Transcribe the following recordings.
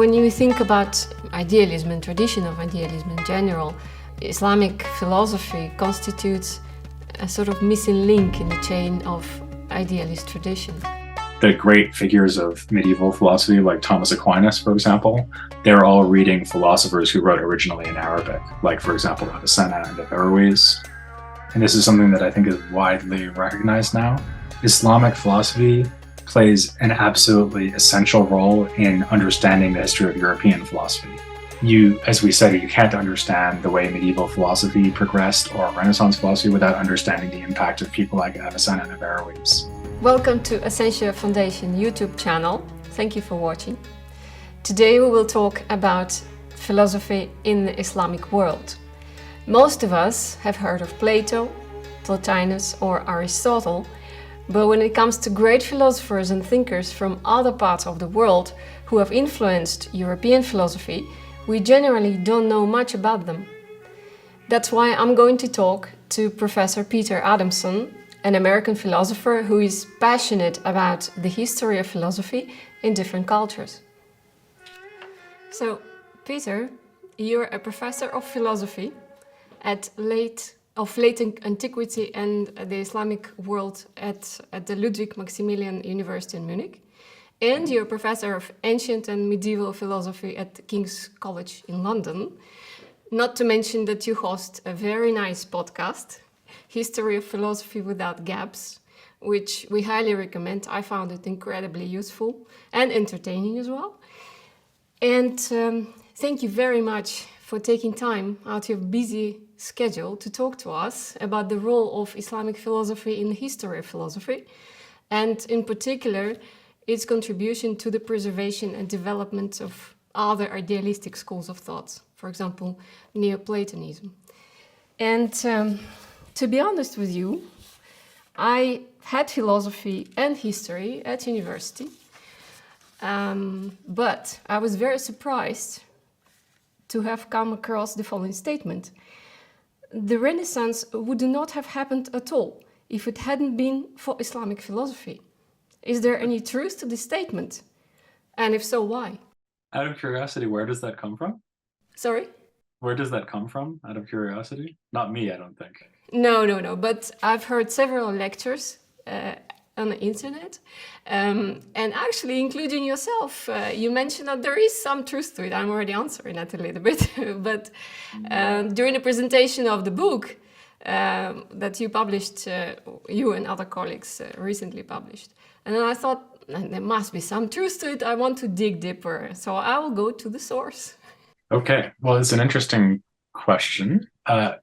When you think about idealism and tradition of idealism in general, Islamic philosophy constitutes a sort of missing link in the chain of idealist tradition. The great figures of medieval philosophy, like Thomas Aquinas, for example, they're all reading philosophers who wrote originally in Arabic, like, for example, Avicenna and Averroes. And this is something that I think is widely recognized now. Islamic philosophy plays an absolutely essential role in understanding the history of European philosophy. As we said, you can't understand the way medieval philosophy progressed or Renaissance philosophy without understanding the impact of people like Avicenna and Averroes. Welcome to Essentia Foundation YouTube channel. Thank you for watching. Today we will talk about philosophy in the Islamic world. Most of us have heard of Plato, Plotinus or Aristotle, but when it comes to great philosophers and thinkers from other parts of the world who have influenced European philosophy, we generally don't know much about them. That's why I'm going to talk to Professor Peter Adamson, an American philosopher who is passionate about the history of philosophy in different cultures. So, Peter, you're a professor of philosophy of late antiquity and the Islamic world at the Ludwig Maximilian University in Munich. And you're a professor of ancient and medieval philosophy at King's College in London. Not to mention that you host a very nice podcast, History of Philosophy Without Gaps, which we highly recommend. I found it incredibly useful and entertaining as well. And thank you very much for taking time out of your busy schedule to talk to us about the role of Islamic philosophy in the history of philosophy, and in particular, its contribution to the preservation and development of other idealistic schools of thought, for example, Neoplatonism. And to be honest with you, I had philosophy and history at university, but I was very surprised to have come across the following statement. The Renaissance would not have happened at all if it hadn't been for Islamic philosophy. Is there any truth to this statement? And if so, why? Out of curiosity, where does that come from? Sorry? Where does that come from, out of curiosity? Not me, I don't think. No, but I've heard several lectures on the internet, and actually including yourself. You mentioned that there is some truth to it. I'm already answering that a little bit, but during the presentation of the book that you published, you and other colleagues recently published, and then I thought, there must be some truth to it. I want to dig deeper, so I will go to the source. Okay, well, it's an interesting question.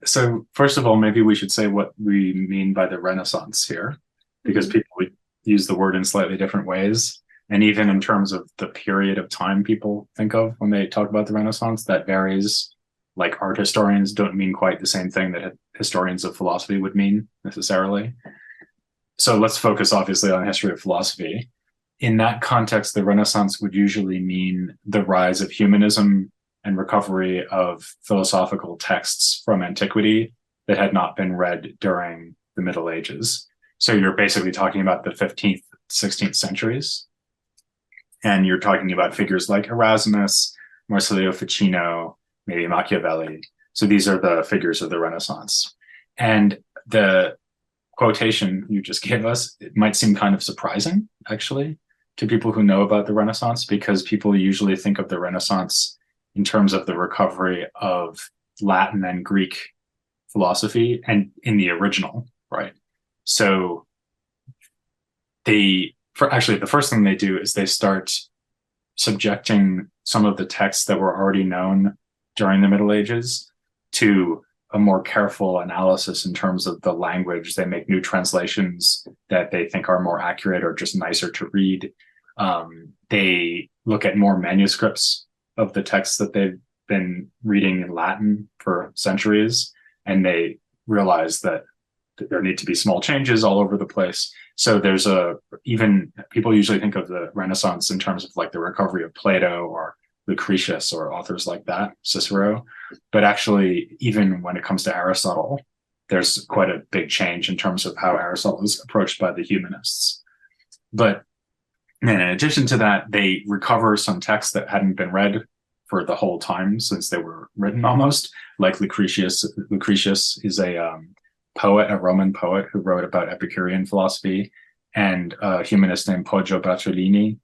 So first of all, maybe we should say what we mean by the Renaissance here, because people would use the word in slightly different ways. And even in terms of the period of time people think of when they talk about the Renaissance, that varies. Like art historians don't mean quite the same thing that historians of philosophy would mean necessarily. So let's focus obviously on history of philosophy. In that context, the Renaissance would usually mean the rise of humanism and recovery of philosophical texts from antiquity that had not been read during the Middle Ages. So you're basically talking about the 15th, 16th centuries. And you're talking about figures like Erasmus, Marsilio Ficino, maybe Machiavelli. So these are the figures of the Renaissance. And the quotation you just gave us, it might seem kind of surprising, actually, to people who know about the Renaissance, because people usually think of the Renaissance in terms of the recovery of Latin and Greek philosophy and in the original, right? So the first thing they do is they start subjecting some of the texts that were already known during the Middle Ages to a more careful analysis in terms of the language. They make new translations that they think are more accurate or just nicer to read. They look at more manuscripts of the texts that they've been reading in Latin for centuries, and they realize that there need to be small changes all over the place. So even people usually think of the Renaissance in terms of like the recovery of Plato or Lucretius or authors like that, Cicero. But actually, even when it comes to Aristotle, there's quite a big change in terms of how Aristotle is approached by the humanists. But And in addition to that, they recover some texts that hadn't been read for the whole time since they were written almost, like Lucretius. Lucretius is a poet, a Roman poet who wrote about Epicurean philosophy, and a humanist named Poggio Bracciolini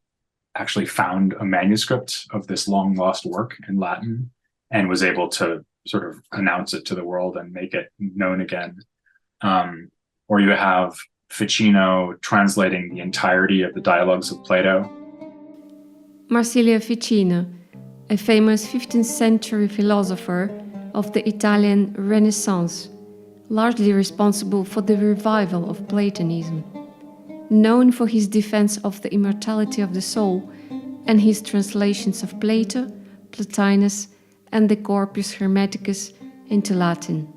actually found a manuscript of this long lost work in Latin and was able to sort of announce it to the world and make it known again. Or you have Ficino translating the entirety of the dialogues of Plato. Marsilio Ficino, a famous 15th century philosopher of the Italian Renaissance, largely responsible for the revival of Platonism. Known for his defense of the immortality of the soul and his translations of Plato, Plotinus, and the Corpus Hermeticus into Latin.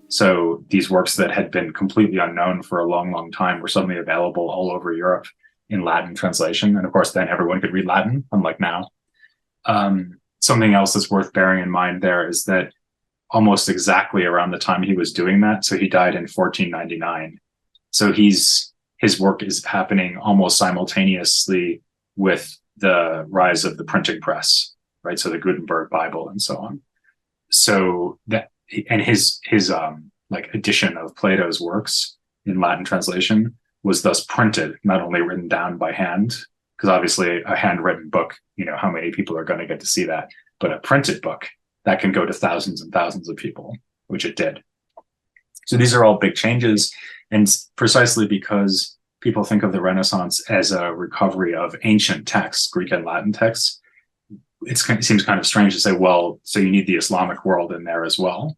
So these works that had been completely unknown for a long, long time were suddenly available all over Europe in Latin translation. And of course, then everyone could read Latin, unlike now. Something else that's worth bearing in mind there is that almost exactly around the time he was doing that, so he died in 1499. So his work is happening almost simultaneously with the rise of the printing press, right? So the Gutenberg Bible and so on. So that, and his like edition of Plato's works in Latin translation was thus printed, not only written down by hand, because obviously a handwritten book, you know, how many people are going to get to see that, but a printed book that can go to thousands and thousands of people, which it did. So these are all big changes. And precisely because people think of the Renaissance as a recovery of ancient texts, Greek and Latin texts, it seems kind of strange to say, well, so you need the Islamic world in there as well.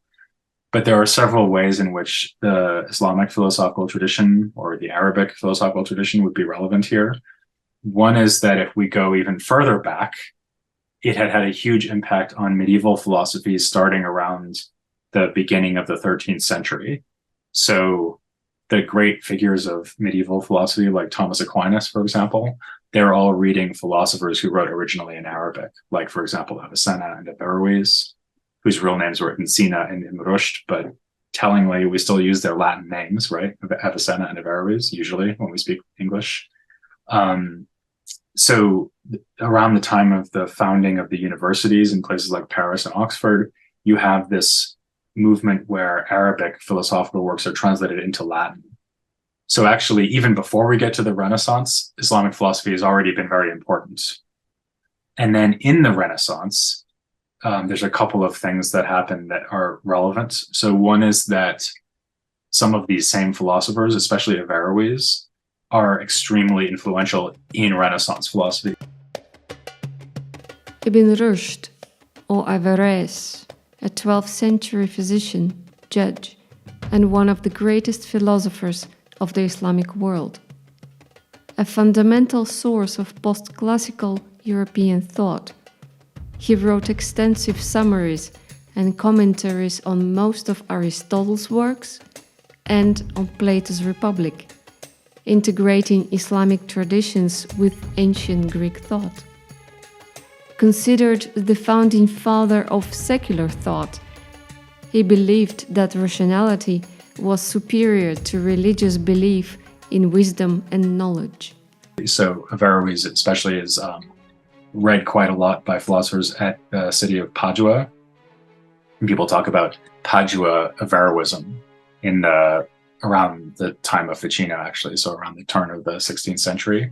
But there are several ways in which the Islamic philosophical tradition or the Arabic philosophical tradition would be relevant here. One is that if we go even further back, it had had a huge impact on medieval philosophy starting around the beginning of the 13th century. So the great figures of medieval philosophy, like Thomas Aquinas, for example, they're all reading philosophers who wrote originally in Arabic, like, for example, Avicenna and Averroes, whose real names were in Sīnā and in Rusht, but tellingly, we still use their Latin names, right? Avicenna and Averroes, usually, when we speak English. So around the time of the founding of the universities in places like Paris and Oxford, you have this movement where Arabic philosophical works are translated into Latin. So actually, even before we get to the Renaissance, Islamic philosophy has already been very important. And then in the Renaissance, there's a couple of things that happen that are relevant. So one is that some of these same philosophers, especially Averroes, are extremely influential in Renaissance philosophy. Ibn Rushd, or Averroes, a 12th century physician, judge, and one of the greatest philosophers of the Islamic world. A fundamental source of post-classical European thought, he wrote extensive summaries and commentaries on most of Aristotle's works and on Plato's Republic, integrating Islamic traditions with ancient Greek thought. Considered the founding father of secular thought, he believed that rationality was superior to religious belief in wisdom and knowledge. So Averroes especially is read quite a lot by philosophers at the city of Padua. And people talk about Padua Averroism around the time of Ficino, actually, so around the turn of the 16th century.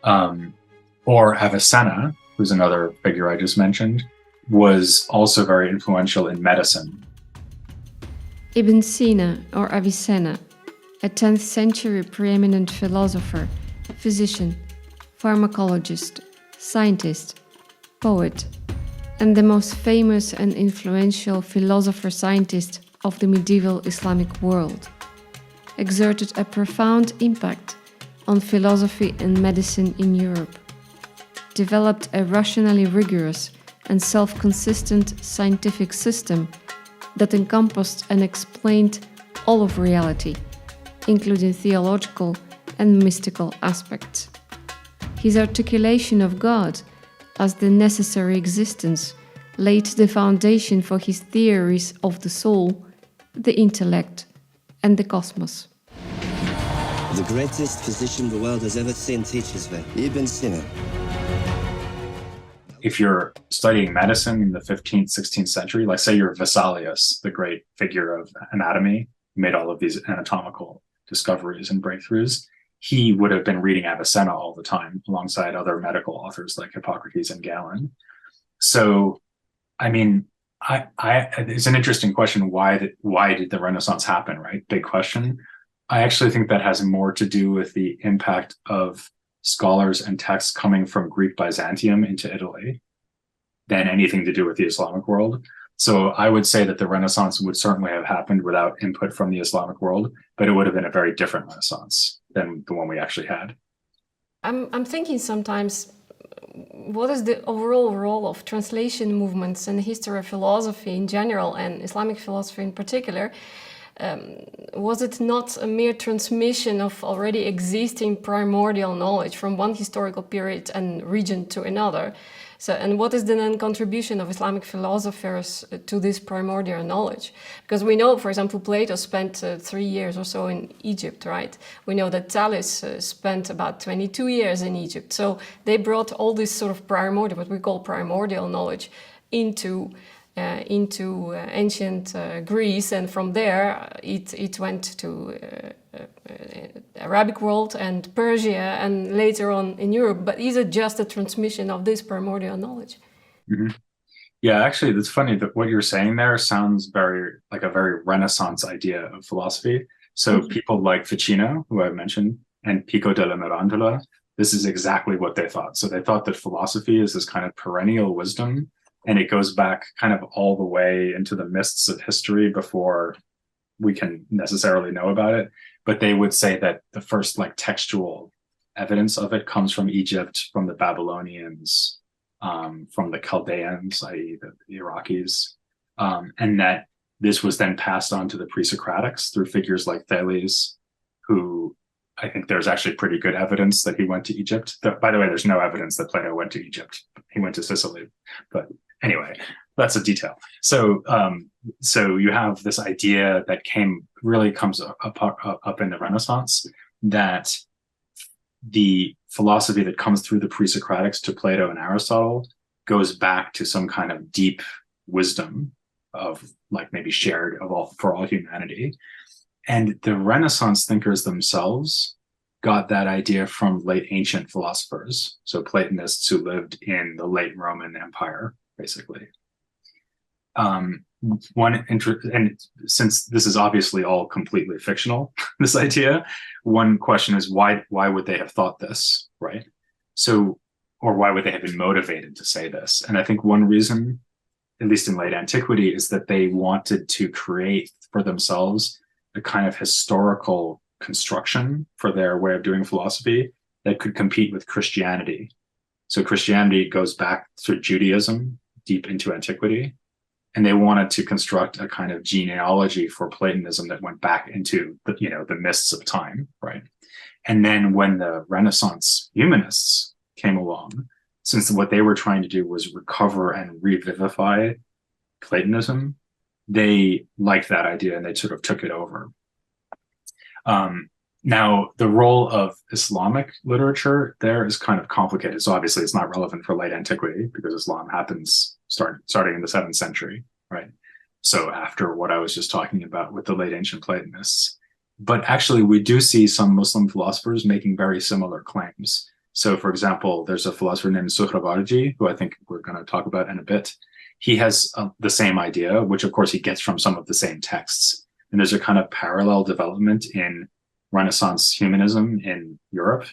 Or Avicenna, who's another figure I just mentioned, was also very influential in medicine. Ibn Sīnā, or Avicenna, a 10th century preeminent philosopher, physician, pharmacologist, scientist, poet, and the most famous and influential philosopher-scientist of the medieval Islamic world, exerted a profound impact on philosophy and medicine in Europe, developed a rationally rigorous and self-consistent scientific system that encompassed and explained all of reality, including theological and mystical aspects. His articulation of God as the necessary existence laid the foundation for his theories of the soul, the intellect, and the cosmos. The greatest physician the world has ever seen teaches me, Ibn Sīnā. If you're studying medicine in the 15th, 16th century, like say you're Vesalius, the great figure of anatomy, made all of these anatomical discoveries and breakthroughs, he would have been reading Avicenna all the time alongside other medical authors like Hippocrates and Galen. So, I mean, it's an interesting question. Why did the Renaissance happen, right? Big question. I actually think that has more to do with the impact of scholars and texts coming from Greek Byzantium into Italy than anything to do with the Islamic world. So I would say that the Renaissance would certainly have happened without input from the Islamic world, but it would have been a very different Renaissance than the one we actually had. I'm thinking sometimes, what is the overall role of translation movements in the history of philosophy in general and Islamic philosophy in particular? Was it not a mere transmission of already existing primordial knowledge from one historical period and region to another? So, and what is the then contribution of Islamic philosophers to this primordial knowledge? Because we know, for example, Plato spent 3 years or so in Egypt, right? We know that Thales spent about 22 years in Egypt. So they brought all this sort of primordial, what we call primordial knowledge, into ancient Greece, and from there it went to Arabic world and Persia, and later on in Europe. But is it just a transmission of this primordial knowledge? Mm-hmm. Yeah, actually, that's funny that what you're saying there sounds very like a very Renaissance idea of philosophy. So people like Ficino, who I mentioned, and Pico della Mirandola, this is exactly what they thought. So they thought that philosophy is this kind of perennial wisdom, and it goes back kind of all the way into the mists of history before we can necessarily know about it. But they would say that the first like textual evidence of it comes from Egypt, from the Babylonians, from the Chaldeans, i.e. the Iraqis, and that this was then passed on to the pre-Socratics through figures like Thales, who I think there's actually pretty good evidence that he went to Egypt. By the way, there's no evidence that Plato went to Egypt. He went to Sicily, but anyway, that's a detail. So, so you have this idea that comes up in the Renaissance, that the philosophy that comes through the pre-Socratics to Plato and Aristotle goes back to some kind of deep wisdom of like maybe shared for all humanity. And the Renaissance thinkers themselves got that idea from late ancient philosophers, so Platonists who lived in the late Roman Empire, basically. And since this is obviously all completely fictional, this idea, one question is why would they have thought this, right? So, or why would they have been motivated to say this? And I think one reason, at least in late antiquity, is that they wanted to create for themselves a kind of historical construction for their way of doing philosophy that could compete with Christianity. So Christianity goes back to Judaism, deep into antiquity, and they wanted to construct a kind of genealogy for Platonism that went back into the mists of time, right? And then when the Renaissance humanists came along, since what they were trying to do was recover and revivify Platonism, they liked that idea and they sort of took it over. Now, the role of Islamic literature there is kind of complicated. So obviously it's not relevant for late antiquity because Islam happens starting in the 7th century, right? So after what I was just talking about with the late ancient Platonists. But actually we do see some Muslim philosophers making very similar claims. So for example, there's a philosopher named Suhrawardī, who I think we're going to talk about in a bit. He has the same idea, which of course he gets from some of the same texts. And there's a kind of parallel development in Renaissance humanism in Europe,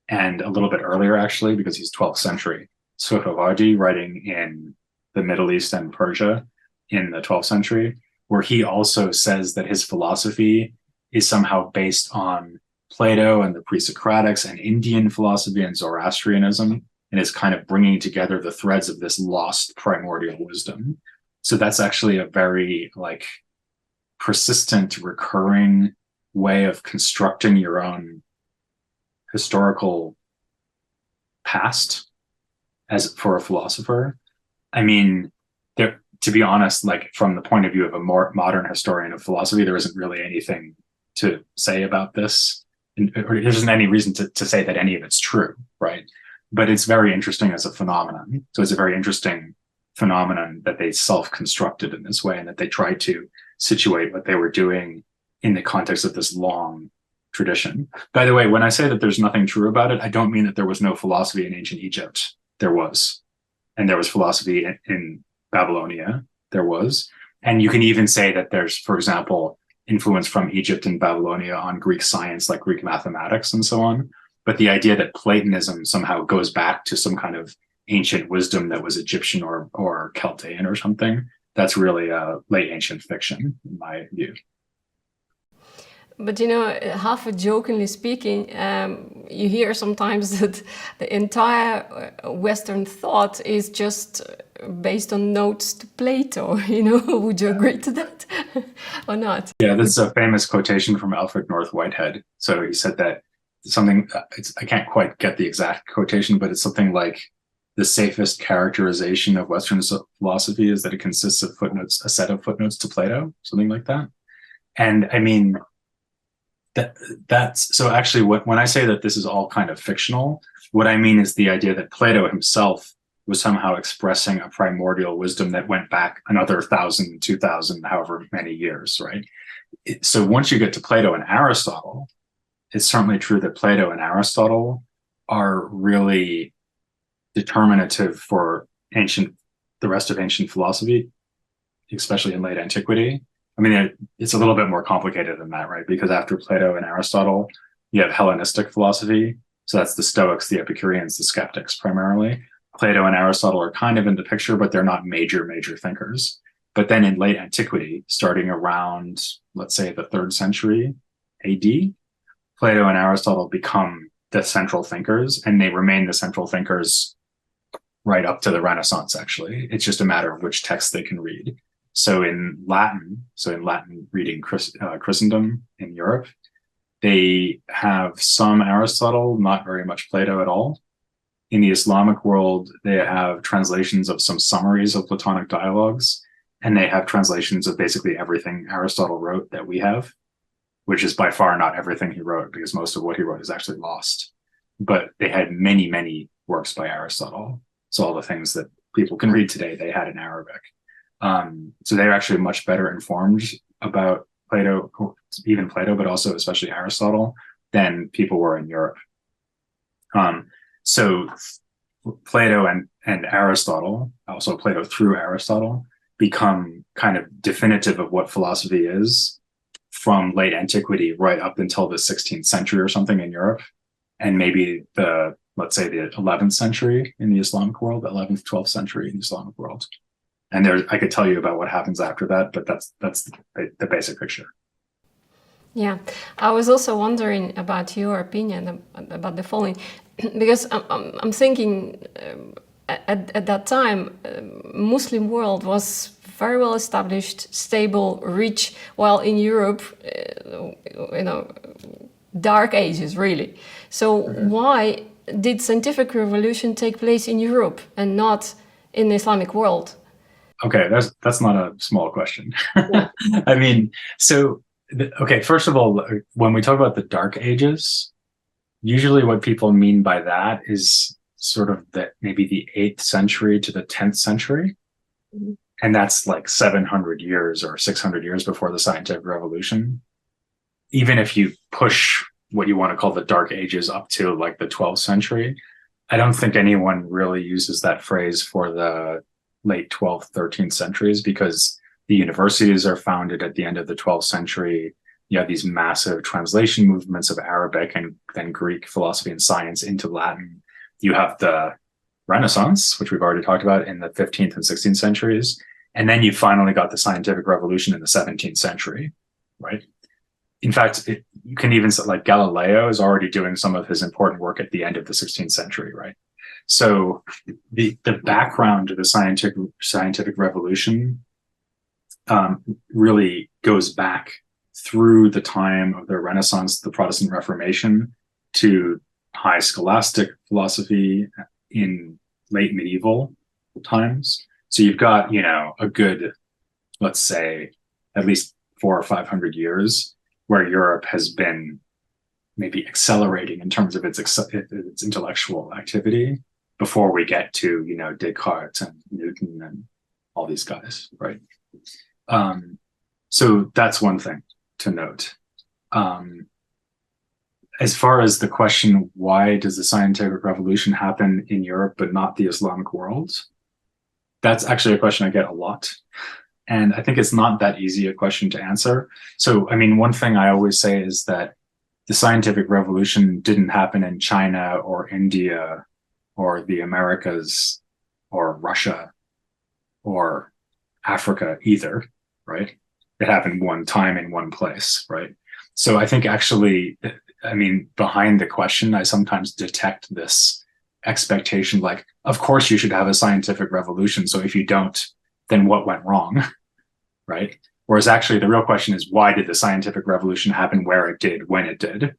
and a little bit earlier actually, because he's 12th century. Suhrawardī, writing in the Middle East and Persia in the 12th century, where he also says that his philosophy is somehow based on Plato and the pre-Socratics and Indian philosophy and Zoroastrianism, and is kind of bringing together the threads of this lost primordial wisdom. So that's actually a very like persistent, recurring way of constructing your own historical past as for a philosopher. I mean, to be honest, like from the point of view of a more modern historian of philosophy, there isn't really anything to say about this. or there isn't any reason to say that any of it's true, right? But it's very interesting as a phenomenon. So it's a very interesting phenomenon that they self-constructed in this way, and that they tried to situate what they were doing in the context of this long tradition. By the way, when I say that there's nothing true about it, I don't mean that there was no philosophy in ancient Egypt. There was. And there was philosophy in Babylonia. There was. And you can even say that there's, for example, influence from Egypt and Babylonia on Greek science, like Greek mathematics and so on. But the idea that Platonism somehow goes back to some kind of ancient wisdom that was Egyptian or Chaldean or something, that's really a late ancient fiction, in my view. But half jokingly speaking, you hear sometimes that the entire Western thought is just based on notes to Plato. Would you agree to that or not? Yeah, this is a famous quotation from Alfred North Whitehead. So he said that something, I can't quite get the exact quotation, but it's something like, the safest characterization of Western philosophy is that it consists of footnotes, a set of footnotes to Plato, something like that. And I mean, that's so actually when I say that this is all kind of fictional, what I mean is the idea that Plato himself was somehow expressing a primordial wisdom that went back another 1,000, 2,000, however many years, right? So once you get to Plato and Aristotle, it's certainly true that Plato and Aristotle are really determinative for the rest of ancient philosophy, especially in late antiquity. I mean, it's a little bit more complicated than that, right? Because after Plato and Aristotle, you have Hellenistic philosophy. So that's the Stoics, the Epicureans, the skeptics primarily. Plato and Aristotle are kind of in the picture, but they're not major thinkers. But then in late antiquity, starting around, let's say, the 3rd century AD, Plato and Aristotle become the central thinkers, and they remain the central thinkers right up to the Renaissance, actually. It's just a matter of which text they can read. So in Latin reading Christendom in Europe, they have some Aristotle, not very much Plato at all. In the Islamic world, they have translations of some summaries of Platonic dialogues, and they have translations of basically everything Aristotle wrote that we have, which is by far not everything he wrote, because most of what he wrote is actually lost. But they had many, many works by Aristotle. So all the things that people can read today, they had in Arabic. So they're actually much better informed about Plato, even Plato, but also especially Aristotle, than people were in Europe. So Plato and Aristotle, also Plato through Aristotle, become kind of definitive of what philosophy is from late antiquity right up until the 16th century or something in Europe, and maybe let's say the 11th century in the Islamic world, the 11th, 12th century in the Islamic world. And I could tell you about what happens after that, but that's the basic picture. Yeah, I was also wondering about your opinion about the following, because I'm thinking at that time, Muslim world was very well established, stable, rich, while in Europe, dark ages, really. So why did scientific revolution take place in Europe and not in the Islamic world? Okay, that's not a small question. Yeah. I mean, first of all, when we talk about the Dark Ages, usually what people mean by that is sort of maybe the 8th century to the 10th century. Mm-hmm. And that's like 700 years or 600 years before the scientific revolution. Even if you push what you want to call the Dark Ages up to like the 12th century, I don't think anyone really uses that phrase for the late 12th, 13th centuries, because the universities are founded at the end of the 12th century. You have these massive translation movements of Arabic and then Greek philosophy and science into Latin. You have the Renaissance, which we've already talked about, in the 15th and 16th centuries. And then you finally got the scientific revolution in the 17th century, right? In fact, you can even say, like, Galileo is already doing some of his important work at the end of the 16th century, right? So the background of the scientific revolution really goes back through the time of the Renaissance, the Protestant Reformation, to high scholastic philosophy in late medieval times. So you've got, a good, let's say, at least 400 or 500 years where Europe has been maybe accelerating in terms of its intellectual activity before we get to, Descartes and Newton and all these guys, right? So that's one thing to note. As far as the question, why does the scientific revolution happen in Europe but not the Islamic world? That's actually a question I get a lot. And I think it's not that easy a question to answer. So, one thing I always say is that the scientific revolution didn't happen in China or India or the Americas or Russia or Africa either, right? It happened one time in one place, right? So I think actually, behind the question, I sometimes detect this expectation, like, of course you should have a scientific revolution. So if you don't, then what went wrong, right? Whereas actually the real question is, why did the scientific revolution happen where it did, when it did?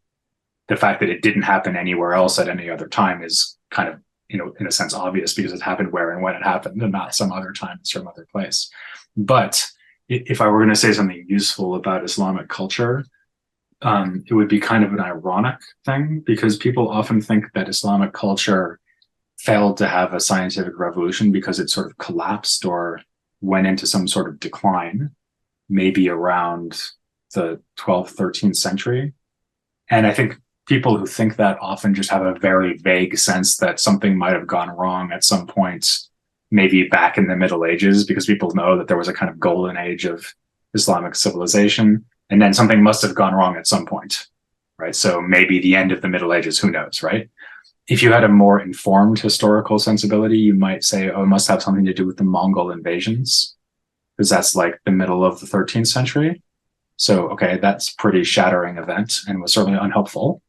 The fact that it didn't happen anywhere else at any other time is kind of, in a sense, obvious, because it happened where and when it happened and not some other time, some other place. But if I were going to say something useful about Islamic culture, it would be kind of an ironic thing, because people often think that Islamic culture failed to have a scientific revolution because it sort of collapsed or went into some sort of decline, maybe around the 12th, 13th century. And I think people who think that often just have a very vague sense that something might have gone wrong at some point, maybe back in the Middle Ages, because people know that there was a kind of golden age of Islamic civilization, and then something must have gone wrong at some point, right? So maybe the end of the Middle Ages, who knows, right? If you had a more informed historical sensibility, you might say, oh, it must have something to do with the Mongol invasions, because that's like the middle of the 13th century. So, okay, that's a pretty shattering event and was certainly unhelpful.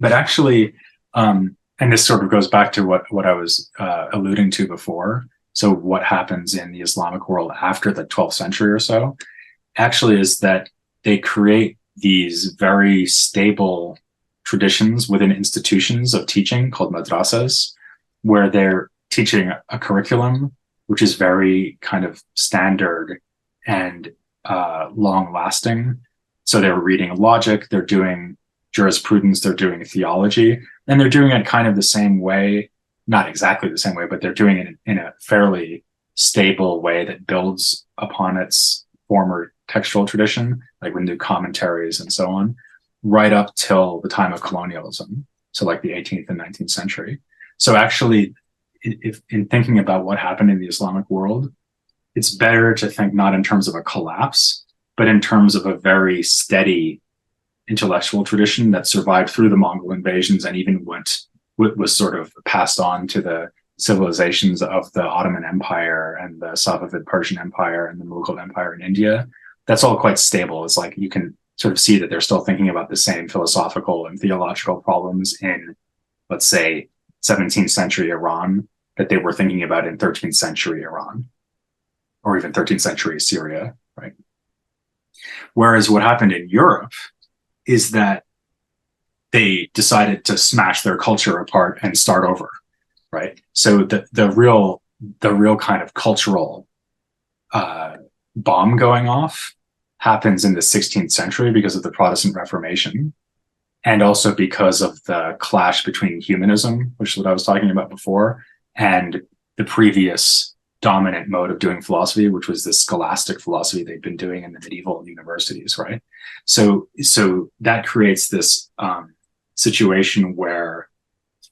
But actually, and this sort of goes back to what I was alluding to before. So what happens in the Islamic world after the 12th century or so, actually is that they create these very stable traditions within institutions of teaching called madrasas, where they're teaching a curriculum which is very kind of standard and long-lasting. So they're reading logic, they're doing jurisprudence, they're doing theology, and they're doing it kind of the same way, not exactly the same way, but they're doing it in a fairly stable way that builds upon its former textual tradition, like with new commentaries and so on, right up till the time of colonialism. So like the 18th and 19th century. So actually, if in thinking about what happened in the Islamic world, it's better to think not in terms of a collapse, but in terms of a very steady intellectual tradition that survived through the Mongol invasions and even was sort of passed on to the civilizations of the Ottoman Empire and the Safavid Persian Empire and the Mughal Empire in India. That's all quite stable. It's like you can sort of see that they're still thinking about the same philosophical and theological problems in, let's say, 17th century Iran that they were thinking about in 13th century Iran, or even 13th century Syria, right? Whereas what happened in Europe is that they decided to smash their culture apart and start over, right? So the real kind of cultural bomb going off happens in the 16th century because of the Protestant Reformation, and also because of the clash between humanism, which is what I was talking about before, and the previous dominant mode of doing philosophy, which was the scholastic philosophy they'd been doing in the medieval universities, right? So that creates this situation where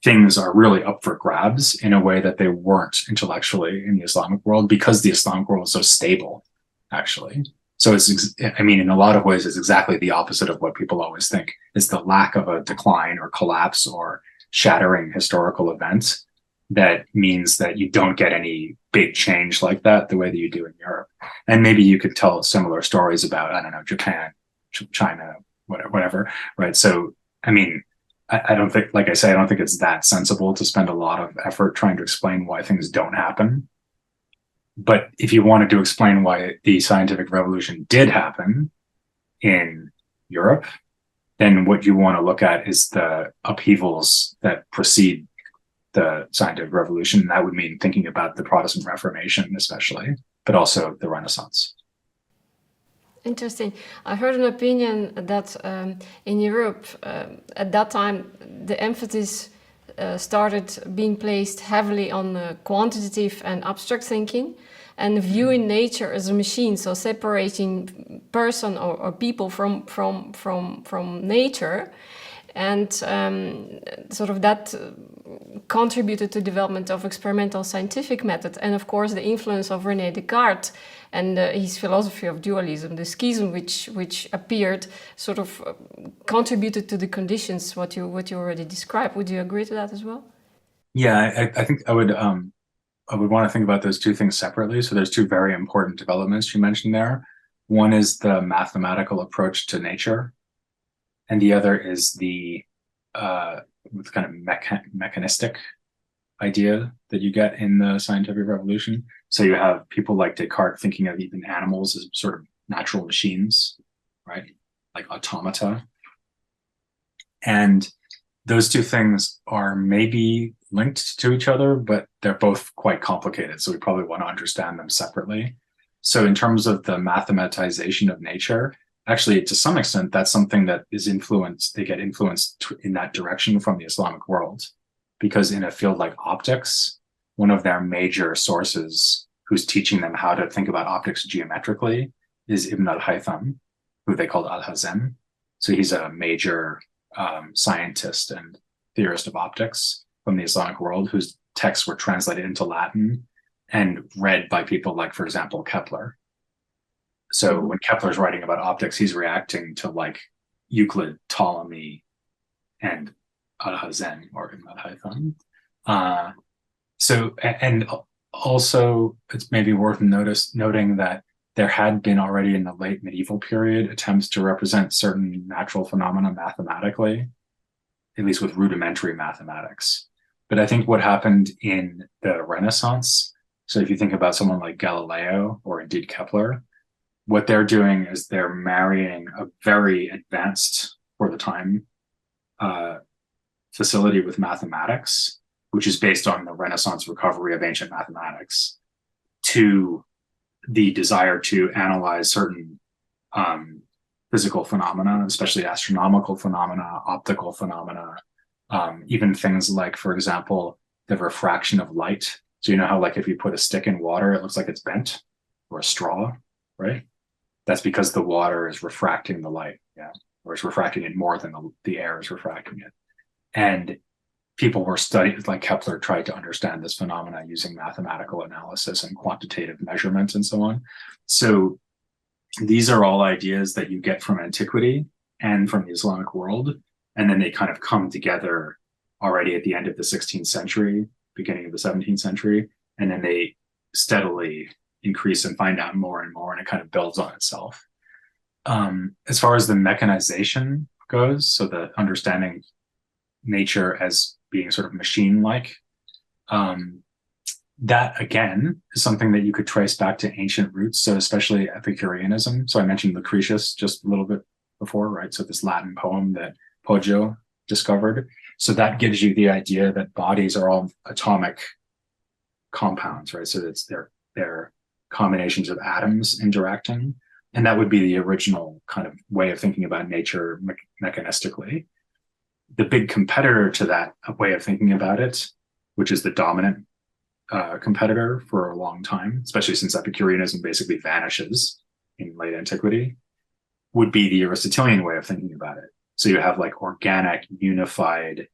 things are really up for grabs in a way that they weren't intellectually in the Islamic world, because the Islamic world is so stable, actually. So in a lot of ways, it's exactly the opposite of what people always think is the lack of a decline or collapse or shattering historical event that means that you don't get any big change like that the way that you do in Europe. And maybe you could tell similar stories about, I don't know, Japan, China, whatever, right? So, I don't think, like I say, I don't think it's that sensible to spend a lot of effort trying to explain why things don't happen. But if you wanted to explain why the scientific revolution did happen in Europe, then what you want to look at is the upheavals that precede the scientific revolution. That would mean thinking about the Protestant Reformation especially, but also the Renaissance. Interesting. I heard an opinion that in Europe, at that time, the emphasis started being placed heavily on quantitative and abstract thinking, and viewing nature as a machine, so separating person or people from nature, and sort of that contributed to development of experimental scientific method, and of course the influence of René Descartes and his philosophy of dualism, the schism which appeared, sort of contributed to the conditions what you already described. Would you agree to that as well? Yeah, I think I would want to think about those two things separately. So there's two very important developments you mentioned there. One is the mathematical approach to nature, and the other is the kind of mechanistic idea that you get in the scientific revolution. So you have people like Descartes thinking of even animals as sort of natural machines, right? Like automata. And those two things are maybe linked to each other, but they're both quite complicated. So we probably want to understand them separately. So in terms of the mathematization of nature, actually, to some extent, that's something that is influenced, they get influenced in that direction from the Islamic world. Because in a field like optics, one of their major sources who's teaching them how to think about optics geometrically is Ibn al-Haytham, who they called al-Hazem. So he's a major scientist and theorist of optics from the Islamic world, whose texts were translated into Latin and read by people like, for example, Kepler. So when Kepler's writing about optics, he's reacting to like Euclid, Ptolemy, and al-Hazem or Ibn al-Haytham. And also it's maybe worth noting that there had been already in the late medieval period attempts to represent certain natural phenomena mathematically, at least with rudimentary mathematics. But I think what happened in the Renaissance, so if you think about someone like Galileo or indeed Kepler, what they're doing is they're marrying a very advanced, for the time, facility with mathematics, which is based on the Renaissance recovery of ancient mathematics, to the desire to analyze certain physical phenomena, especially astronomical phenomena, optical phenomena, even things like, for example, the refraction of light. So you know how like if you put a stick in water, it looks like it's bent, or a straw, right? That's because the water is refracting the light, or it's refracting it more than the air is refracting it. And people were studying, like Kepler tried to understand this phenomena using mathematical analysis and quantitative measurements and so on. So these are all ideas that you get from antiquity and from the Islamic world. And then they kind of come together already at the end of the 16th century, beginning of the 17th century. And then they steadily increase and find out more and more, and it kind of builds on itself. As far as the mechanization goes, so the understanding nature as being sort of machine-like, that again is something that you could trace back to ancient roots, so especially Epicureanism. So I mentioned Lucretius just a little bit before, right? So this Latin poem that Poggio discovered. So that gives you the idea that bodies are all atomic compounds, right? So it's they're combinations of atoms interacting. And that would be the original kind of way of thinking about nature mechanistically. The big competitor to that way of thinking about it, which is the dominant competitor for a long time, especially since Epicureanism basically vanishes in late antiquity, would be the Aristotelian way of thinking about it. So you have like organic, unified,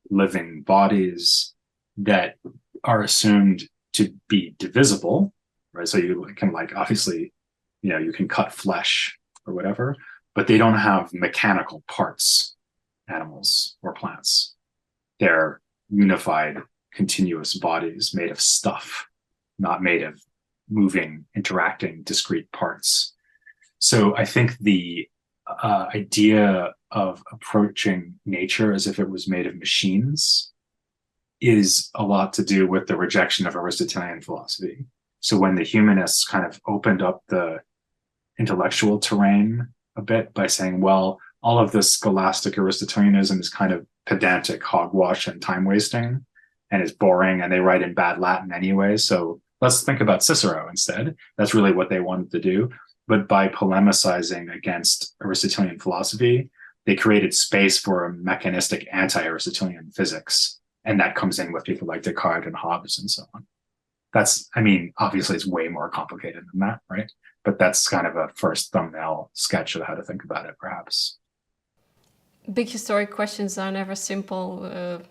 living bodies that are assumed to be divisible, right? So you can like, obviously, you can cut flesh or whatever, but they don't have mechanical parts, animals or plants. They're unified, continuous bodies made of stuff, not made of moving, interacting, discrete parts. So I think the idea of approaching nature as if it was made of machines is a lot to do with the rejection of Aristotelian philosophy. So when the humanists kind of opened up the intellectual terrain a bit by saying, well, all of this scholastic Aristotelianism is kind of pedantic hogwash and time wasting and is boring, and they write in bad Latin anyway. So let's think about Cicero instead. That's really what they wanted to do. but by polemicizing against Aristotelian philosophy, they created space for a mechanistic anti-Aristotelian physics. And that comes in with people like Descartes and Hobbes and so on. That's, I mean, obviously it's way more complicated than that, right? But that's kind of a first thumbnail sketch of how to think about it, perhaps. Big historic questions are never simple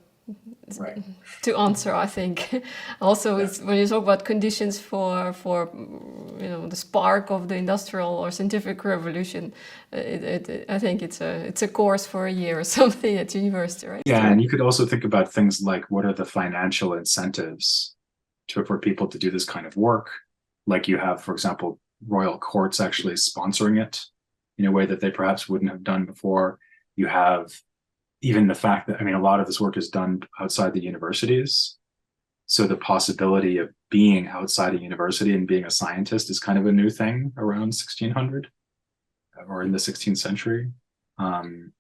Right. to answer, I think. Also, Yeah. when you talk about conditions for the spark of the industrial or scientific revolution, I think it's a course for a year or something at university, right? Yeah, and you could also think about things like what are the financial incentives for people to do this kind of work? Like you have, for example, royal courts actually sponsoring it in a way that they perhaps wouldn't have done before. You have even the fact that, I mean, a lot of this work is done outside the universities. So the possibility of being outside a university and being a scientist is kind of a new thing around 1600 or in the 16th century. And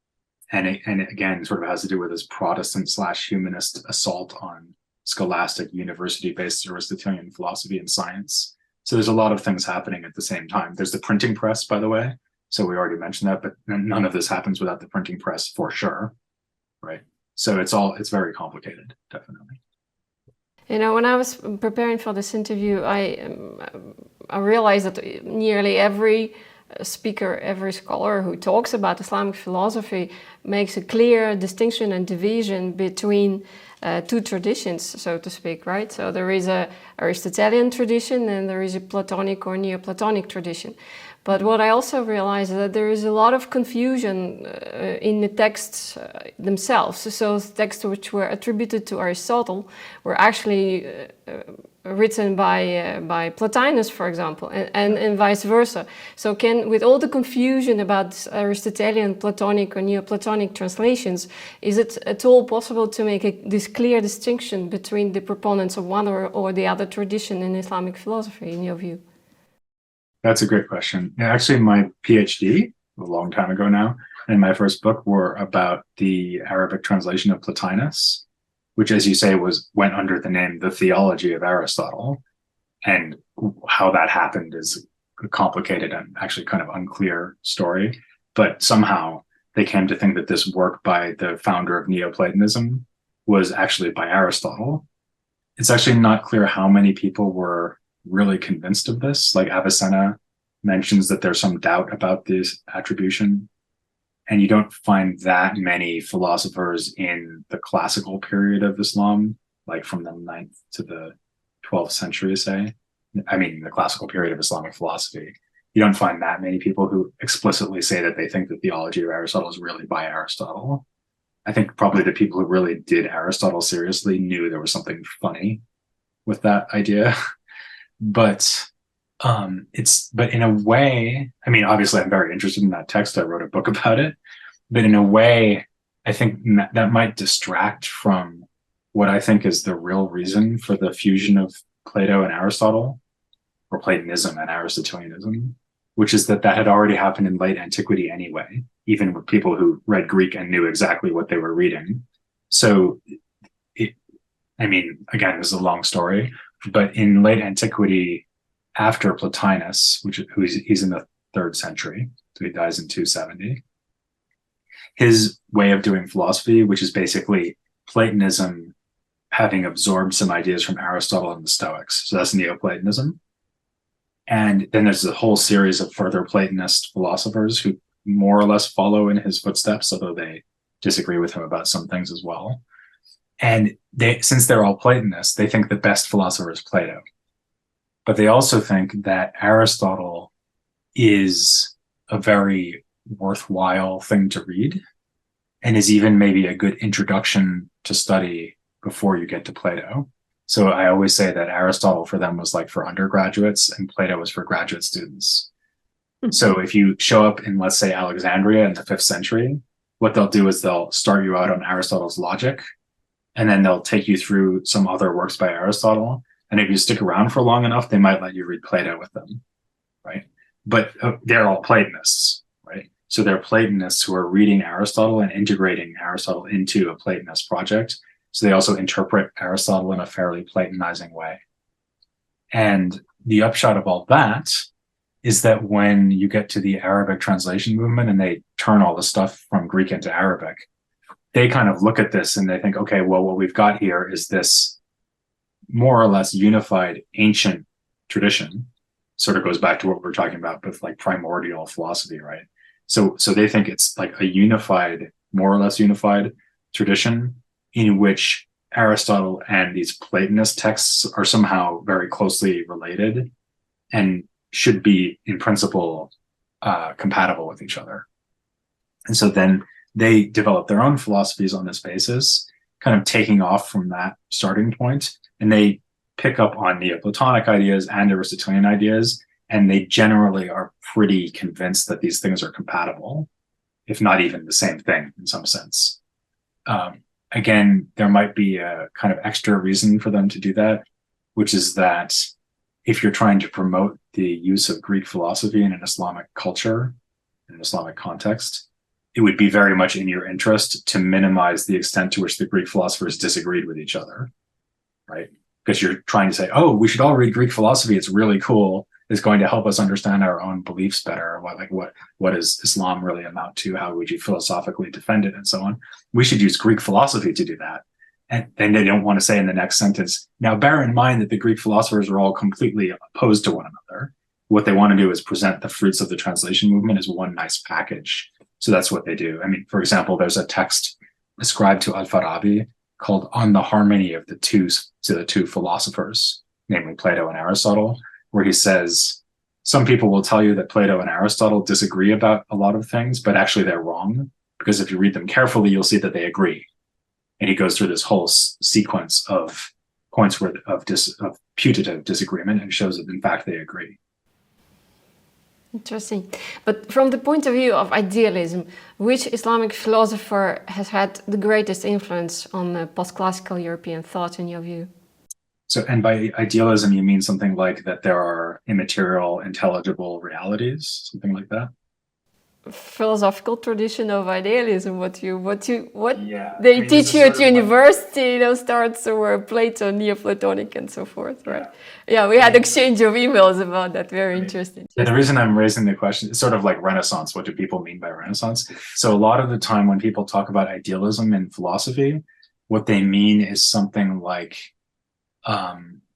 it again sort of has to do with this Protestant/humanist assault on scholastic university-based Aristotelian philosophy and science. So there's a lot of things happening at the same time. There's the printing press, by the way. So we already mentioned that, but none of this happens without the printing press for sure, right? So it's very complicated, definitely. You know, when I was preparing for this interview, I realized that nearly every speaker, every scholar who talks about Islamic philosophy makes a clear distinction and division between two traditions, so to speak, right? So there is a Aristotelian tradition and there is a Platonic or Neoplatonic tradition. But what I also realized is that there is a lot of confusion in the texts themselves. So texts which were attributed to Aristotle were actually written by Plotinus, for example, and vice versa. So with all the confusion about Aristotelian, Platonic or Neoplatonic translations, is it at all possible to make this clear distinction between the proponents of one or the other tradition in Islamic philosophy, in your view? That's a great question. Actually, my PhD, a long time ago now, and my first book were about the Arabic translation of Plotinus, which, as you say, went under the name The Theology of Aristotle. And how that happened is a complicated and actually kind of unclear story. But somehow they came to think that this work by the founder of Neoplatonism was actually by Aristotle. It's actually not clear how many people were really convinced of this. Like Avicenna mentions that there's some doubt about this attribution. And you don't find that many philosophers in the classical period of Islam, like from the 9th to the 12th century, say. I mean, the classical period of Islamic philosophy. You don't find that many people who explicitly say that they think the theology of Aristotle is really by Aristotle. I think probably the people who really did Aristotle seriously knew there was something funny with that idea. But in a way, I mean, obviously I'm very interested in that text. I wrote a book about it, but in a way, I think that might distract from what I think is the real reason for the fusion of Plato and Aristotle, or Platonism and Aristotelianism, which is that had already happened in late antiquity anyway, even with people who read Greek and knew exactly what they were reading. So, I mean, again, this is a long story, but in late antiquity, after Plotinus, he's in the 3rd century, so he dies in 270, his way of doing philosophy, which is basically Platonism having absorbed some ideas from Aristotle and the Stoics. So that's Neoplatonism. And then there's a whole series of further Platonist philosophers who more or less follow in his footsteps, although they disagree with him about some things as well. And since they're all Platonists, they think the best philosopher is Plato. But they also think that Aristotle is a very worthwhile thing to read and is even maybe a good introduction to study before you get to Plato. So I always say that Aristotle for them was like for undergraduates and Plato was for graduate students. So if you show up in, let's say, Alexandria in the 5th century, what they'll do is they'll start you out on Aristotle's logic, and then they'll take you through some other works by Aristotle. And if you stick around for long enough, they might let you read Plato with them, right? But they're all Platonists, right? So they're Platonists who are reading Aristotle and integrating Aristotle into a Platonist project. So they also interpret Aristotle in a fairly Platonizing way. And the upshot of all that is that when you get to the Arabic translation movement and they turn all the stuff from Greek into Arabic, they kind of look at this and they think, okay, well, what we've got here is this more or less unified ancient tradition. Sort of goes back to what we're talking about with like primordial philosophy, right? So they think it's like a unified, more or less unified tradition in which Aristotle and these Platonist texts are somehow very closely related and should be in principle compatible with each other. And so then they develop their own philosophies on this basis, kind of taking off from that starting point, and they pick up on Neoplatonic ideas and Aristotelian ideas, and they generally are pretty convinced that these things are compatible, if not even the same thing in some sense. Again, there might be a kind of extra reason for them to do that, which is that if you're trying to promote the use of Greek philosophy in an Islamic culture, in an Islamic context, it would be very much in your interest to minimize the extent to which the Greek philosophers disagreed with each other, right? Because you're trying to say, oh, we should all read Greek philosophy. It's really cool. It's going to help us understand our own beliefs better. What does Islam really amount to? How would you philosophically defend it and so on? We should use Greek philosophy to do that. And then they don't want to say in the next sentence, now bear in mind that the Greek philosophers are all completely opposed to one another. What they want to do is present the fruits of the translation movement as one nice package. So that's what they do. I mean, for example, there's a text ascribed to Al-Farabi called On the Harmony of the Two Philosophers, namely Plato and Aristotle, where he says, some people will tell you that Plato and Aristotle disagree about a lot of things, but actually they're wrong, because if you read them carefully, you'll see that they agree. And he goes through this whole sequence of points of putative disagreement and shows that, in fact, they agree. Interesting. But from the point of view of idealism, which Islamic philosopher has had the greatest influence on post-classical European thought, in your view? So, and by idealism, you mean something like that there are immaterial, intelligible realities, something like that? Philosophical tradition of idealism, what Yeah, they teach you at university, starts were Plato, Neoplatonic, and so forth, right? Yeah, we had exchange of emails about that. Very interesting. Yeah, the reason I'm raising the question is sort of like Renaissance. What do people mean by Renaissance? So a lot of the time when people talk about idealism in philosophy, what they mean is something like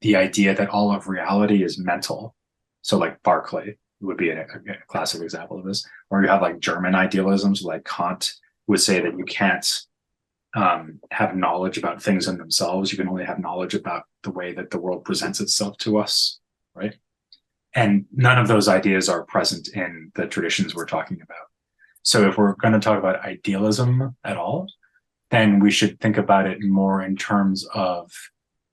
the idea that all of reality is mental. So like Berkeley would be a classic example of this. Or you have like German idealisms, like Kant would say that you can't have knowledge about things in themselves. You can only have knowledge about the way that the world presents itself to us, right? And none of those ideas are present in the traditions we're talking about. So if we're going to talk about idealism at all, then we should think about it more in terms of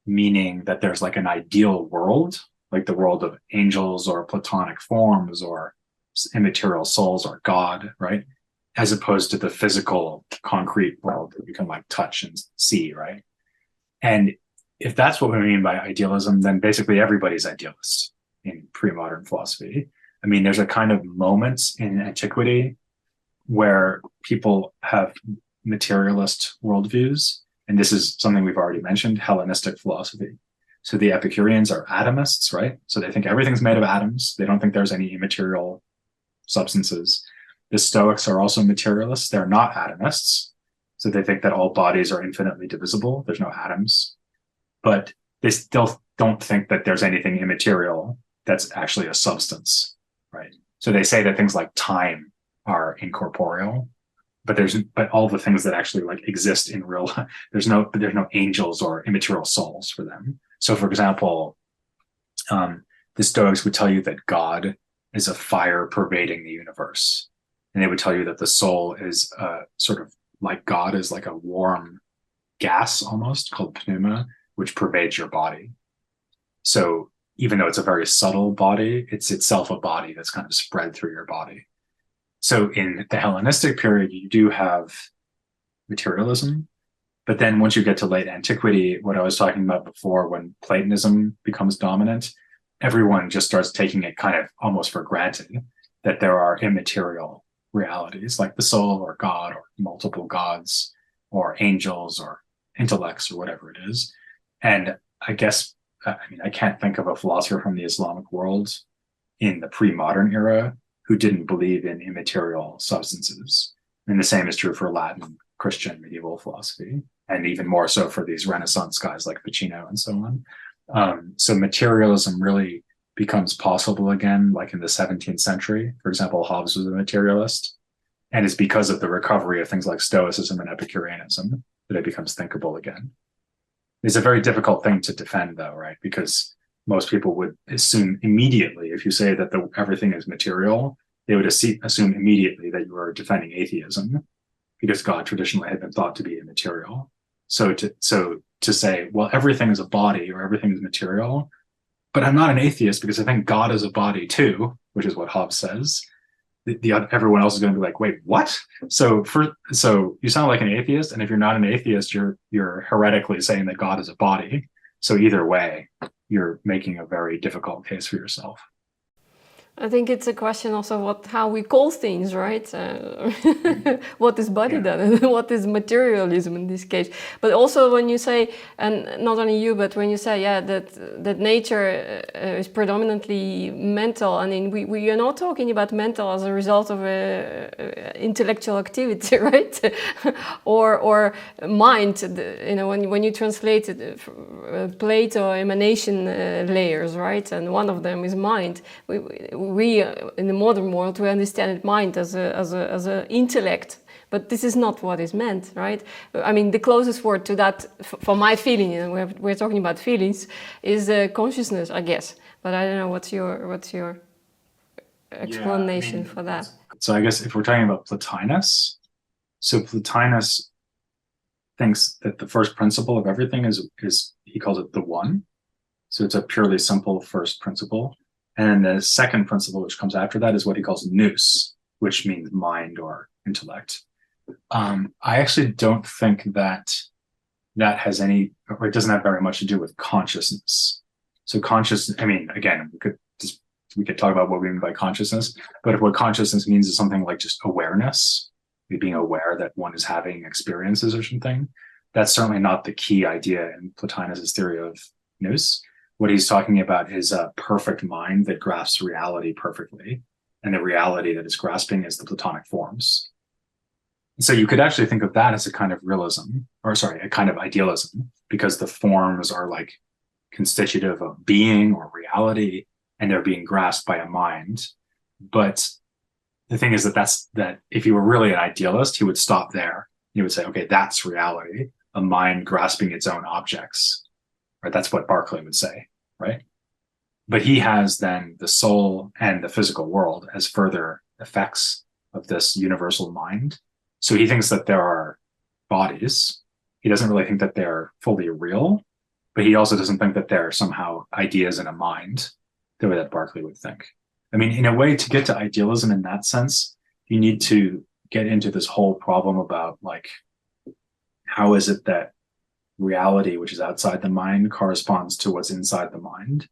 meaning that there's like an ideal world, like the world of angels or Platonic forms or immaterial souls or God, right? As opposed to the physical, concrete world that we can like touch and see, right? And if that's what we mean by idealism, then basically everybody's idealist in pre-modern philosophy. I mean, there's a kind of moments in antiquity where people have materialist worldviews, and this is something we've already mentioned, Hellenistic philosophy. So the Epicureans are atomists, right? So they think everything's made of atoms. They don't think there's any immaterial substances. The Stoics are also materialists. They're not atomists. So they think that all bodies are infinitely divisible. There's no atoms. But they still don't think that there's anything immaterial that's actually a substance, right? So they say that things like time are incorporeal, but all the things that actually like exist in real life, there's no angels or immaterial souls for them. So for example, the Stoics would tell you that God is a fire pervading the universe. And they would tell you that the soul is sort of like God is like a warm gas almost called pneuma, which pervades your body. So even though it's a very subtle body, it's itself a body that's kind of spread through your body. So in the Hellenistic period, you do have materialism. But then once you get to late antiquity, what I was talking about before, when Platonism becomes dominant, everyone just starts taking it kind of almost for granted that there are immaterial realities like the soul or God or multiple gods or angels or intellects or whatever it is. And I guess, I can't think of a philosopher from the Islamic world in the pre-modern era who didn't believe in immaterial substances. And the same is true for Latin, Christian, medieval philosophy, and even more so for these Renaissance guys like Ficino and so on. So materialism really becomes possible again, like in the 17th century. For example, Hobbes was a materialist, and it's because of the recovery of things like Stoicism and Epicureanism that it becomes thinkable again. It's a very difficult thing to defend, though, right? Because most people would assume immediately, if you say that everything is material, they would assume immediately that you are defending atheism, because God traditionally had been thought to be immaterial. So to say, well, everything is a body or everything is material, but I'm not an atheist because I think God is a body too, which is what Hobbes says. Everyone else is going to be like, wait, what? So you sound like an atheist, and if you're not an atheist, you're heretically saying that God is a body. So either way, you're making a very difficult case for yourself. I think it's a question also how we call things, right? What is body then, and what is materialism in this case? But also when you say, and not only you, but when you say, that nature is predominantly mental. I mean, we are not talking about mental as a result of intellectual activity, right? or mind. When you translate it, Plato emanation layers, right? And one of them is mind. We in the modern world, we understand mind as a intellect, but this is not what is meant, right? I mean, the closest word to that, for my feeling, and we're talking about feelings, is consciousness, I guess. But I don't know what's your explanation for that. So I guess if we're talking about Plotinus, so Plotinus thinks that the first principle of everything is he calls it the one. So it's a purely simple first principle. And the second principle, which comes after that, is what he calls nous, which means mind or intellect. I actually don't think that has any, or it doesn't have very much to do with consciousness. So consciousness, I mean, again, we could talk about what we mean by consciousness, but if what consciousness means is something like just awareness, being aware that one is having experiences or something, that's certainly not the key idea in Plotinus's theory of nous. What he's talking about is a perfect mind that grasps reality perfectly. And the reality that it's grasping is the Platonic forms. So you could actually think of that as a kind of a kind of idealism, because the forms are like constitutive of being or reality, and they're being grasped by a mind. But the thing is that if you were really an idealist, he would stop there. He would say, okay, that's reality, a mind grasping its own objects. Right? That's what Berkeley would say, right? But he has then the soul and the physical world as further effects of this universal mind. So he thinks that there are bodies. He doesn't really think that they're fully real, but he also doesn't think that they're somehow ideas in a mind, the way that Berkeley would think. I mean, in a way, to get to idealism in that sense, you need to get into this whole problem about, like, how is it that reality, which is outside the mind, corresponds to what's inside the mind?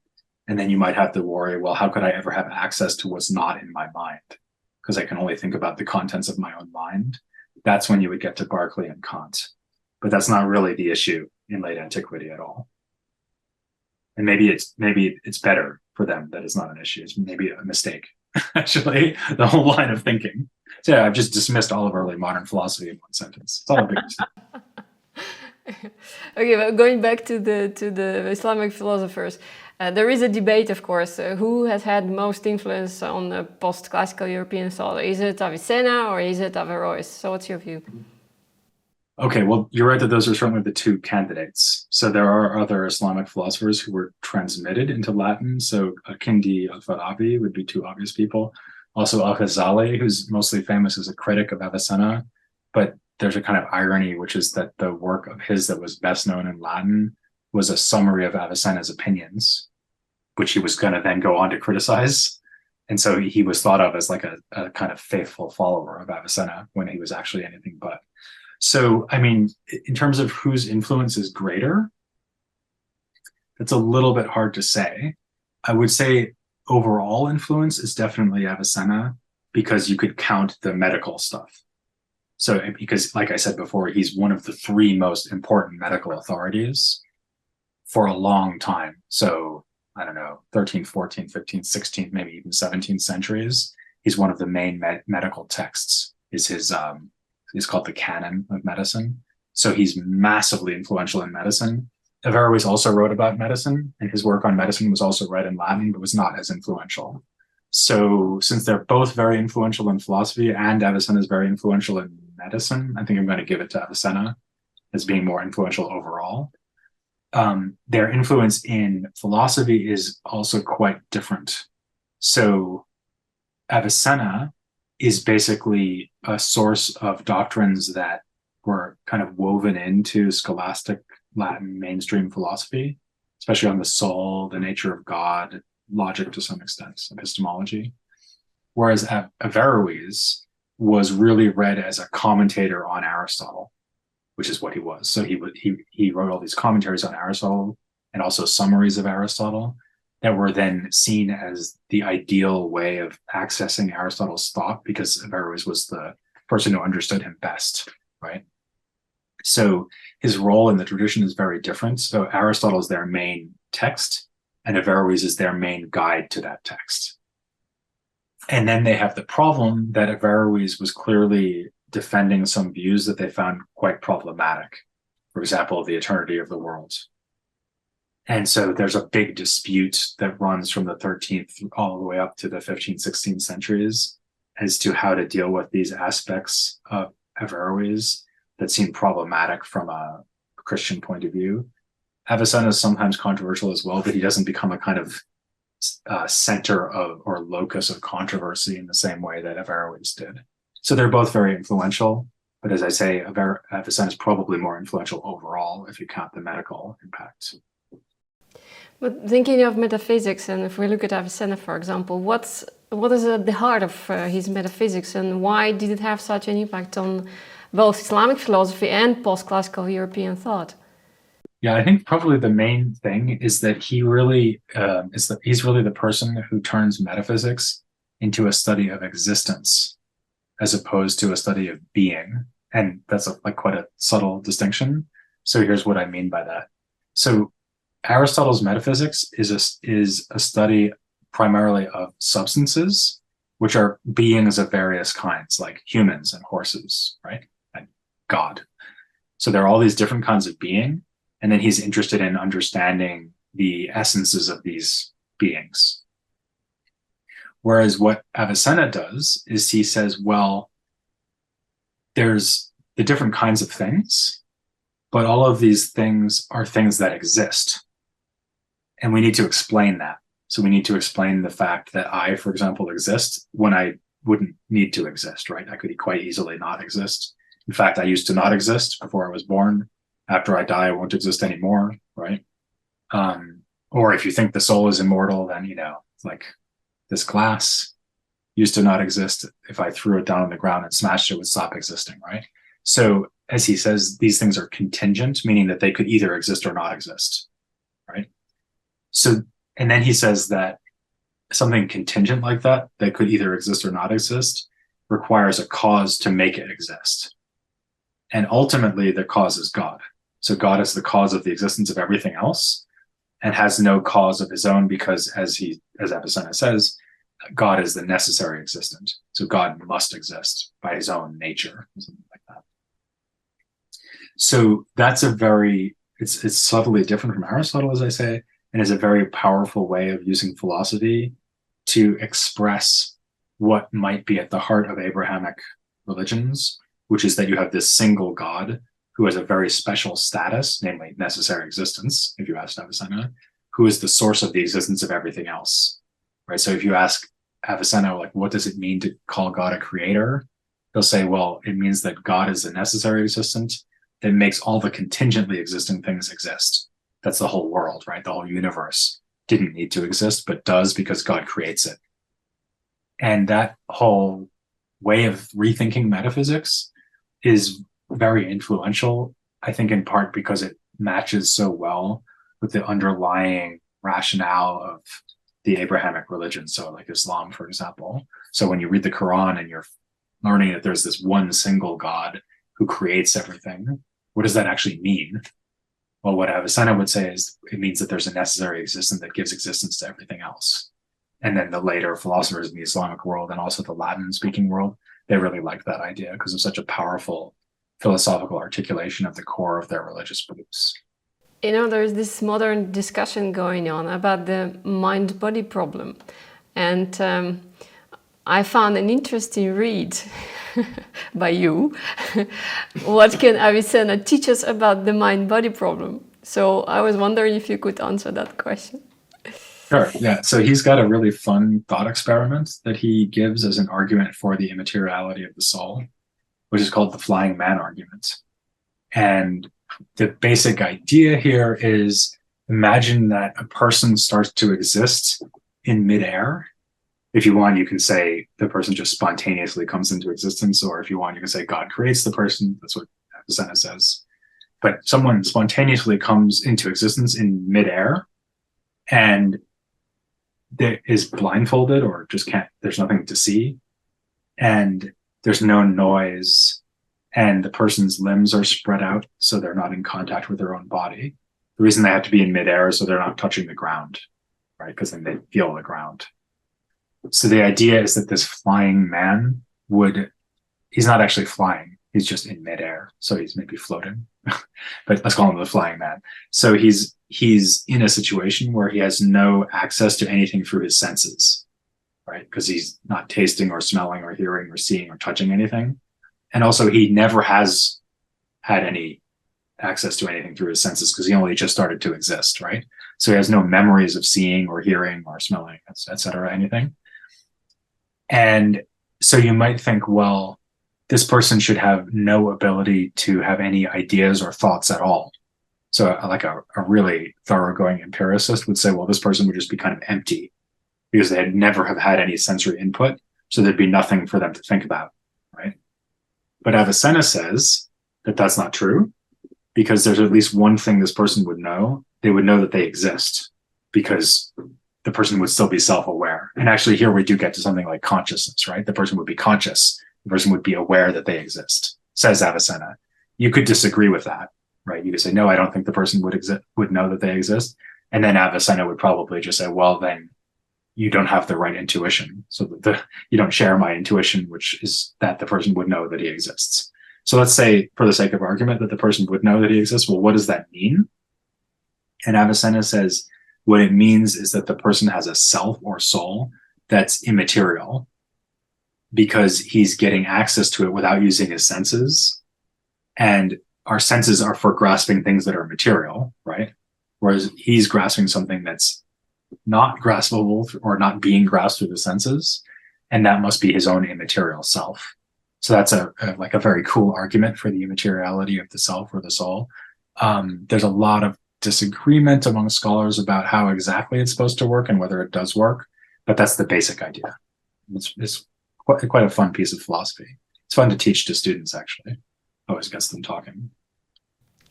And then you might have to worry, well, how could I ever have access to what's not in my mind? Because I can only think about the contents of my own mind. That's when you would get to Berkeley and Kant. But that's not really the issue in late antiquity at all. And maybe it's better for them that it's not an issue. It's maybe a mistake, actually, the whole line of thinking. So yeah, I've just dismissed all of early modern philosophy in one sentence. It's all a big mistake. Okay, well, going back to the Islamic philosophers, there is a debate, of course, who has had most influence on the post-classical European thought. Is it Avicenna or is it Averroes? So what's your view? Okay, well, you're right that those are certainly the two candidates. So there are other Islamic philosophers who were transmitted into Latin. So Kindi al-Farabi would be two obvious people. Also Al-Ghazali, who's mostly famous as a critic of Avicenna. But there's a kind of irony, which is that the work of his that was best known in Latin was a summary of Avicenna's opinions, which he was going to then go on to criticize. And so he was thought of as like a kind of faithful follower of Avicenna when he was actually anything but. So, I mean, in terms of whose influence is greater, that's a little bit hard to say. I would say overall influence is definitely Avicenna, because you could count the medical stuff. So, because like I said before, he's one of the three most important medical authorities for a long time. So I don't know, 13th, 14th, 15th, 16th, maybe even 17th centuries. He's one of the main medical texts. Is called the Canon of Medicine. So he's massively influential in medicine. Averroes also wrote about medicine, and his work on medicine was also read in Latin, but was not as influential. So since they're both very influential in philosophy, and Avicenna is very influential in medicine, I think I'm going to give it to Avicenna as being more influential overall. Their influence in philosophy is also quite different. So Avicenna is basically a source of doctrines that were kind of woven into scholastic Latin mainstream philosophy, especially on the soul, the nature of God, logic to some extent, epistemology. Whereas Averroes was really read as a commentator on Aristotle, which is what he was. So he wrote all these commentaries on Aristotle and also summaries of Aristotle that were then seen as the ideal way of accessing Aristotle's thought, because Averroes was the person who understood him best, right? So his role in the tradition is very different. So Aristotle is their main text, and Averroes is their main guide to that text. And then they have the problem that Averroes was clearly defending some views that they found quite problematic. For example, the eternity of the world. And so there's a big dispute that runs from the 13th all the way up to the 15th, 16th centuries as to how to deal with these aspects of Averroes that seem problematic from a Christian point of view. Avicenna is sometimes controversial as well, but he doesn't become a kind of center of or locus of controversy in the same way that Averroes did. So they're both very influential, but as I say, Avicenna is probably more influential overall if you count the medical impact. But thinking of metaphysics, and if we look at Avicenna, for example, what is at the heart of his metaphysics, and why did it have such an impact on both Islamic philosophy and post-classical European thought? Yeah, I think probably the main thing is that he's really the person who turns metaphysics into a study of existence as opposed to a study of being, and that's quite a subtle distinction. So here's what I mean by that. So Aristotle's metaphysics is a study primarily of substances, which are beings of various kinds, like humans and horses, right? And God. So there are all these different kinds of being, and then he's interested in understanding the essences of these beings. Whereas what Avicenna does is he says, well, there's the different kinds of things, but all of these things are things that exist. And we need to explain that. So we need to explain the fact that I, for example, exist when I wouldn't need to exist, right? I could quite easily not exist. In fact, I used to not exist before I was born. After I die, I won't exist anymore, right? Or if you think the soul is immortal, then, it's like this glass used to not exist. If I threw it down on the ground and smashed it, would stop existing, right? So as he says, these things are contingent, meaning that they could either exist or not exist, right? So, and then he says that something contingent like that could either exist or not exist, requires a cause to make it exist. And ultimately, the cause is God. So God is the cause of the existence of everything else and has no cause of his own because, as Avicenna says, God is the necessary existent. So God must exist by his own nature, something like that. So that's it's subtly different from Aristotle, as I say, and is a very powerful way of using philosophy to express what might be at the heart of Abrahamic religions, which is that you have this single God who has a very special status, namely necessary existence, if you ask Avicenna, who is the source of the existence of everything else, right? So if you ask Avicenna, what does it mean to call God a creator? They'll say, well, it means that God is a necessary existent that makes all the contingently existing things exist. That's the whole world, right? The whole universe didn't need to exist, but does because God creates it. And that whole way of rethinking metaphysics is very influential, I think, in part because it matches so well with the underlying rationale of the Abrahamic religion. So like Islam, for example. So when you read the Quran and you're learning that there's this one single God who creates everything, what does that actually mean? Well, what Avicenna would say is it means that there's a necessary existence that gives existence to everything else. And then the later philosophers in the Islamic world and also the Latin-speaking world, they really liked that idea because of such a powerful philosophical articulation of the core of their religious beliefs. You know, there's this modern discussion going on about the mind-body problem. And I found an interesting read by you. What can Avicenna teach us about the mind-body problem? So I was wondering if you could answer that question. Sure, yeah. So he's got a really fun thought experiment that he gives as an argument for the immateriality of the soul, which is called the flying man argument. And the basic idea here is, imagine that a person starts to exist in midair. If you want, you can say the person just spontaneously comes into existence, or if you want, you can say God creates the person. That's what Avicenna says. But someone spontaneously comes into existence in midair and is blindfolded or just can't, there's nothing to see, and there's no noise, and the person's limbs are spread out so they're not in contact with their own body. The reason they have to be in midair is so they're not touching the ground, right? Because then they feel the ground. So the idea is that this flying man he's not actually flying, he's just in midair. So he's maybe floating, but let's call him the flying man. So he's in a situation where he has no access to anything through his senses, right? Because he's not tasting or smelling or hearing or seeing or touching anything. And also he never has had any access to anything through his senses because he only just started to exist, right? So he has no memories of seeing or hearing or smelling, etc., anything. And so you might think, well, this person should have no ability to have any ideas or thoughts at all. So like a really thoroughgoing empiricist would say, well, this person would just be kind of empty because they'd never have had any sensory input. So there'd be nothing for them to think about, right? But Avicenna says that that's not true because there's at least one thing this person would know. They would know that they exist because the person would still be self-aware. And actually here we do get to something like consciousness, right? The person would be conscious. The person would be aware that they exist, says Avicenna. You could disagree with that, right? You could say, no, I don't think the person would know that they exist. And then Avicenna would probably just say, well, then you don't have the right intuition. So that you don't share my intuition, which is that the person would know that he exists. So let's say, for the sake of argument, that the person would know that he exists. Well, what does that mean? And Avicenna says, what it means is that the person has a self or soul that's immaterial because he's getting access to it without using his senses. And our senses are for grasping things that are material, right? Whereas he's grasping something that's not graspable or not being grasped through the senses. And that must be his own immaterial self. So that's a very cool argument for the immateriality of the self or the soul. There's a lot of disagreement among scholars about how exactly it's supposed to work and whether it does work, but that's the basic idea. It's quite a fun piece of philosophy. It's fun to teach to students, actually. Always gets them talking.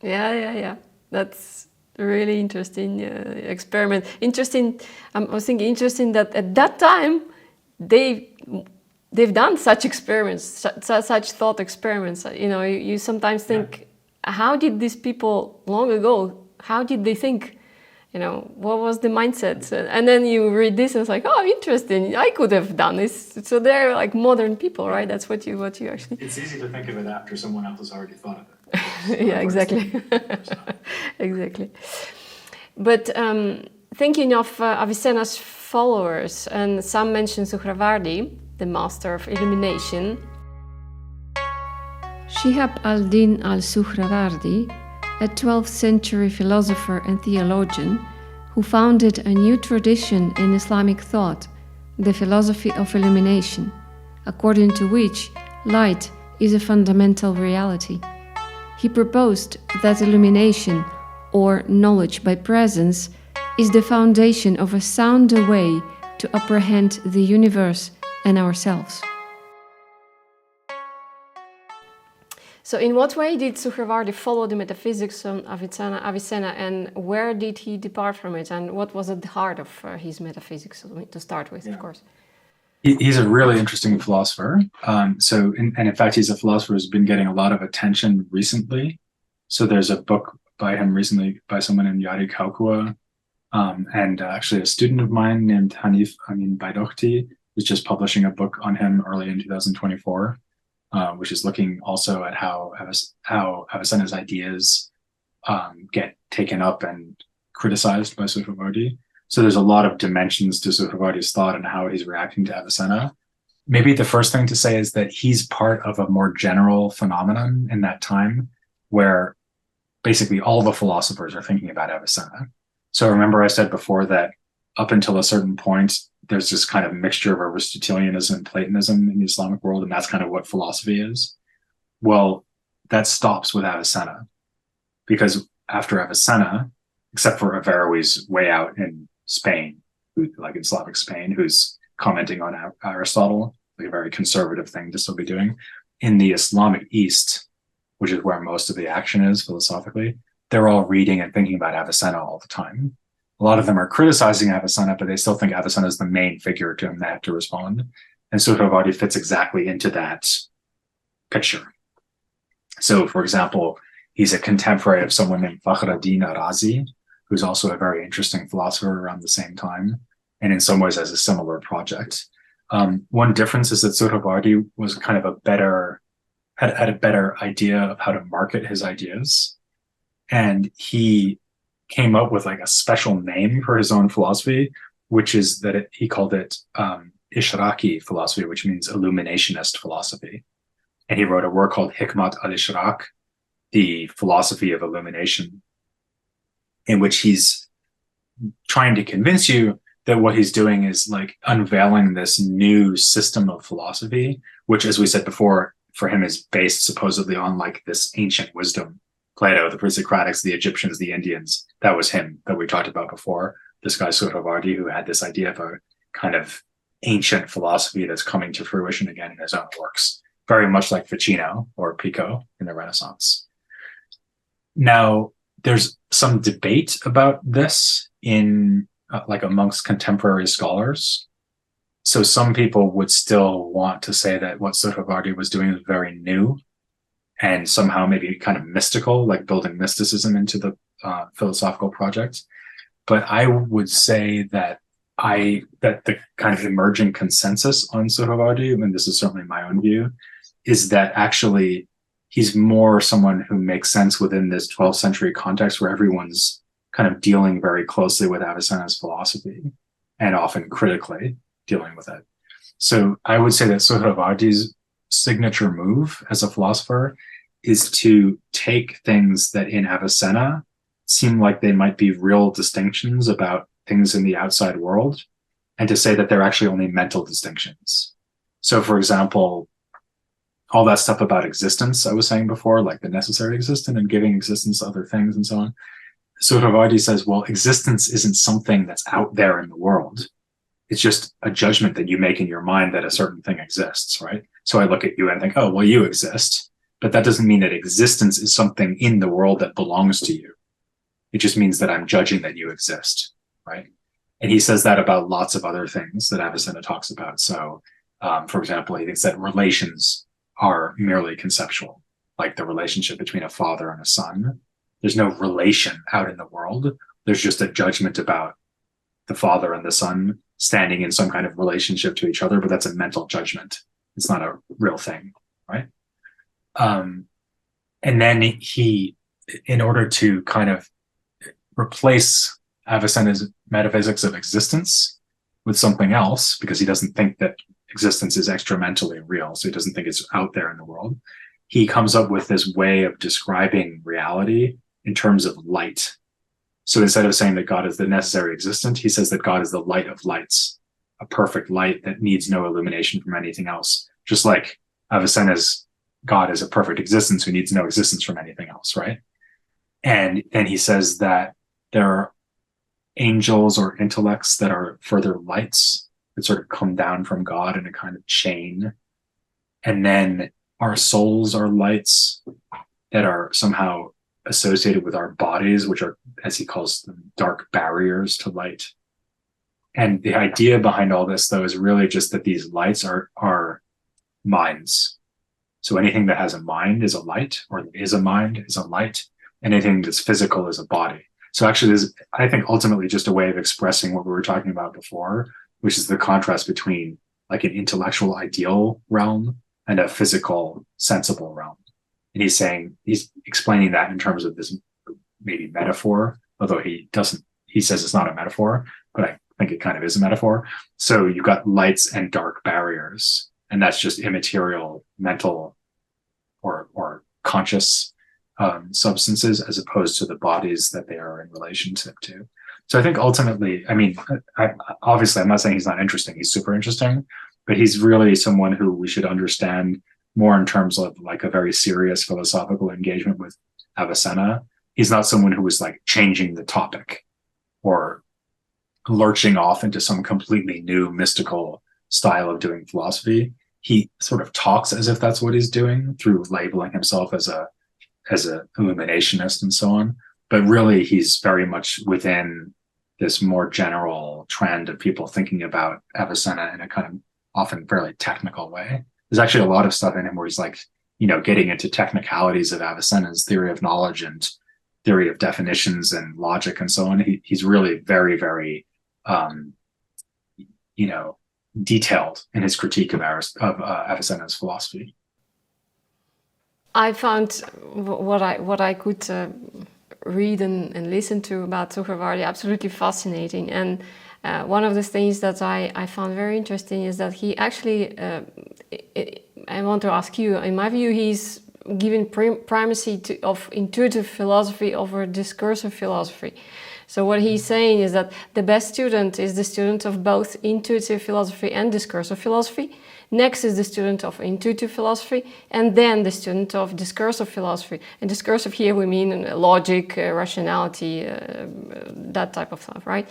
Yeah. That's a really interesting experiment. Interesting. I was thinking interesting that at that time they've done such experiments, such thought experiments. You know, you sometimes think, how did these people long ago? How did they think? You know, what was the mindset? And then you read this and it's like, oh, interesting. I could have done this. So they're like modern people, right? That's what you actually. It's easy to think of it after someone else has already thought of it. Yeah, exactly. Exactly. But thinking of Avicenna's followers, and some mention Suhrawardī, the master of illumination. Shihab al-Din al-Suhrawardi, a 12th century philosopher and theologian who founded a new tradition in Islamic thought, the philosophy of illumination, according to which light is a fundamental reality. He proposed that illumination, or knowledge by presence, is the foundation of a sounder way to apprehend the universe and ourselves. So in what way did Suhrawardi follow the metaphysics of Avicenna, and where did he depart from it, and what was at the heart of his metaphysics to start with, of course? He's a really interesting philosopher. And in fact, he's a philosopher who's been getting a lot of attention recently. So there's a book by him recently by someone named Yari Kaukua. And actually a student of mine named Hanif Amin Baidokhti is just publishing a book on him early in 2024, which is looking also at how Avicenna's ideas get taken up and criticized by Suhrawardī. So there's a lot of dimensions to Suhrawardi's thought and how he's reacting to Avicenna. Maybe the first thing to say is that he's part of a more general phenomenon in that time where basically all the philosophers are thinking about Avicenna. So remember I said before that up until a certain point, there's this kind of mixture of Aristotelianism and Platonism in the Islamic world, and that's kind of what philosophy is. Well, that stops with Avicenna, because after Avicenna, except for Averroes way out in Spain, like in Slavic Spain, who's commenting on Aristotle, like a very conservative thing to still be doing, in the Islamic East, which is where most of the action is philosophically, they're all reading and thinking about Avicenna all the time. A lot of them are criticizing Avicenna, but they still think Avicenna is the main figure to whom they have to respond. And Suhrawardī fits exactly into that picture. So, for example, he's a contemporary of someone named Fakhruddin Arazi, who's also a very interesting philosopher around the same time, and in some ways has a similar project. One difference is that Suhrawardī was kind of had a better idea of how to market his ideas. And he came up with like a special name for his own philosophy, which is that he called it Ishraqi philosophy, which means illuminationist philosophy. And he wrote a work called Hikmat al-Ishraq, the philosophy of illumination, in which he's trying to convince you that what he's doing is like unveiling this new system of philosophy, which, as we said before, for him is based supposedly on like this ancient wisdom. Plato, the pre-Socratics, the Egyptians, the Indians, that was him that we talked about before. This guy Suhrawardī, who had this idea of a kind of ancient philosophy that's coming to fruition again in his own works, very much like Ficino or Pico in the Renaissance. Now, there's some debate about this in like amongst contemporary scholars. So some people would still want to say that what Suhrawardī was doing was very new and somehow maybe kind of mystical, like building mysticism into the philosophical project. But I would say that the kind of emerging consensus on Suhrawardī, and this is certainly my own view, is that actually he's more someone who makes sense within this 12th century context where everyone's kind of dealing very closely with Avicenna's philosophy and often critically dealing with it. So I would say that Suhrawardī's signature move as a philosopher is to take things that in Avicenna seem like they might be real distinctions about things in the outside world, and to say that they're actually only mental distinctions. So, for example, all that stuff about existence I was saying before, like the necessary existence and giving existence to other things and so on. Suhrawardī says, well, existence isn't something that's out there in the world. It's just a judgment that you make in your mind that a certain thing exists, right? So I look at you and think, oh, well, you exist. But that doesn't mean that existence is something in the world that belongs to you. It just means that I'm judging that you exist, right? And he says that about lots of other things that Avicenna talks about. So, for example, he thinks that relations are merely conceptual, like the relationship between a father and a son. There's no relation out in the world. There's just a judgment about the father and the son standing in some kind of relationship to each other, but that's a mental judgment. It's not a real thing, right? And then he, in order to kind of replace Avicenna's metaphysics of existence with something else, because he doesn't think that existence is extramentally real, so he doesn't think it's out there in the world, he comes up with this way of describing reality in terms of light. So instead of saying that God is the necessary existent, he says that God is the light of lights, a perfect light that needs no illumination from anything else. Just like Avicenna's God is a perfect existence who needs no existence from anything else, right? And then he says that there are angels or intellects that are further lights that sort of come down from God in a kind of chain. And then our souls are lights that are somehow associated with our bodies, which are, as he calls them, dark barriers to light. And the idea behind all this, though, is really just that these lights are minds. So anything that has a mind is a light, or is a mind is a light. anything that's physical is a body. So actually, there's, I think, ultimately just a way of expressing what we were talking about before, which is the contrast between like an intellectual ideal realm and a physical sensible realm. And he's explaining that in terms of this maybe metaphor, although he says it's not a metaphor, but I think it kind of is a metaphor. So you've got lights and dark barriers, and that's just immaterial mental or conscious substances, as opposed to the bodies that they are in relationship to. So I think ultimately, I mean, obviously I'm not saying he's not interesting, he's super interesting, but he's really someone who we should understand more in terms of like a very serious philosophical engagement with Avicenna. He's not someone who is like changing the topic or lurching off into some completely new mystical style of doing philosophy. He sort of talks as if that's what he's doing through labeling himself as a illuminationist and so on. But really, he's very much within this more general trend of people thinking about Avicenna in a kind of often fairly technical way. There's actually a lot of stuff in him where he's like, you know, getting into technicalities of Avicenna's theory of knowledge and theory of definitions and logic and so on. He's really very, very, you know, detailed in his critique of Avicenna's philosophy. I found what I could read and listen to about Suhrawardi absolutely fascinating. And one of the things that I found very interesting is that he actually, I want to ask you, in my view, he's giving primacy of intuitive philosophy over discursive philosophy. So what he's saying is that the best student is the student of both intuitive philosophy and discursive philosophy. Next is the student of intuitive philosophy, and then the student of discursive philosophy. And discursive here we mean logic, rationality, that type of stuff, right?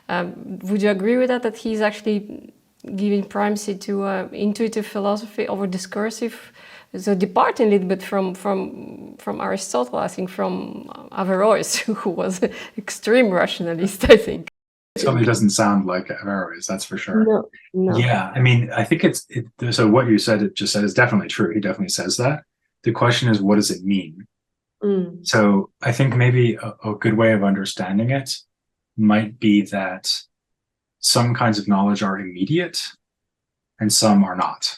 Would you agree with that he's actually giving primacy to intuitive philosophy over discursive? So departing a little bit from Aristotle, I think from Averroes, who was an extreme rationalist, I think. It certainly doesn't sound like Averroes, that's for sure. No. Yeah, I mean, I think so what you said, it just said is definitely true. He definitely says that. The question is, what does it mean? So I think maybe a good way of understanding it might be that some kinds of knowledge are immediate and some are not.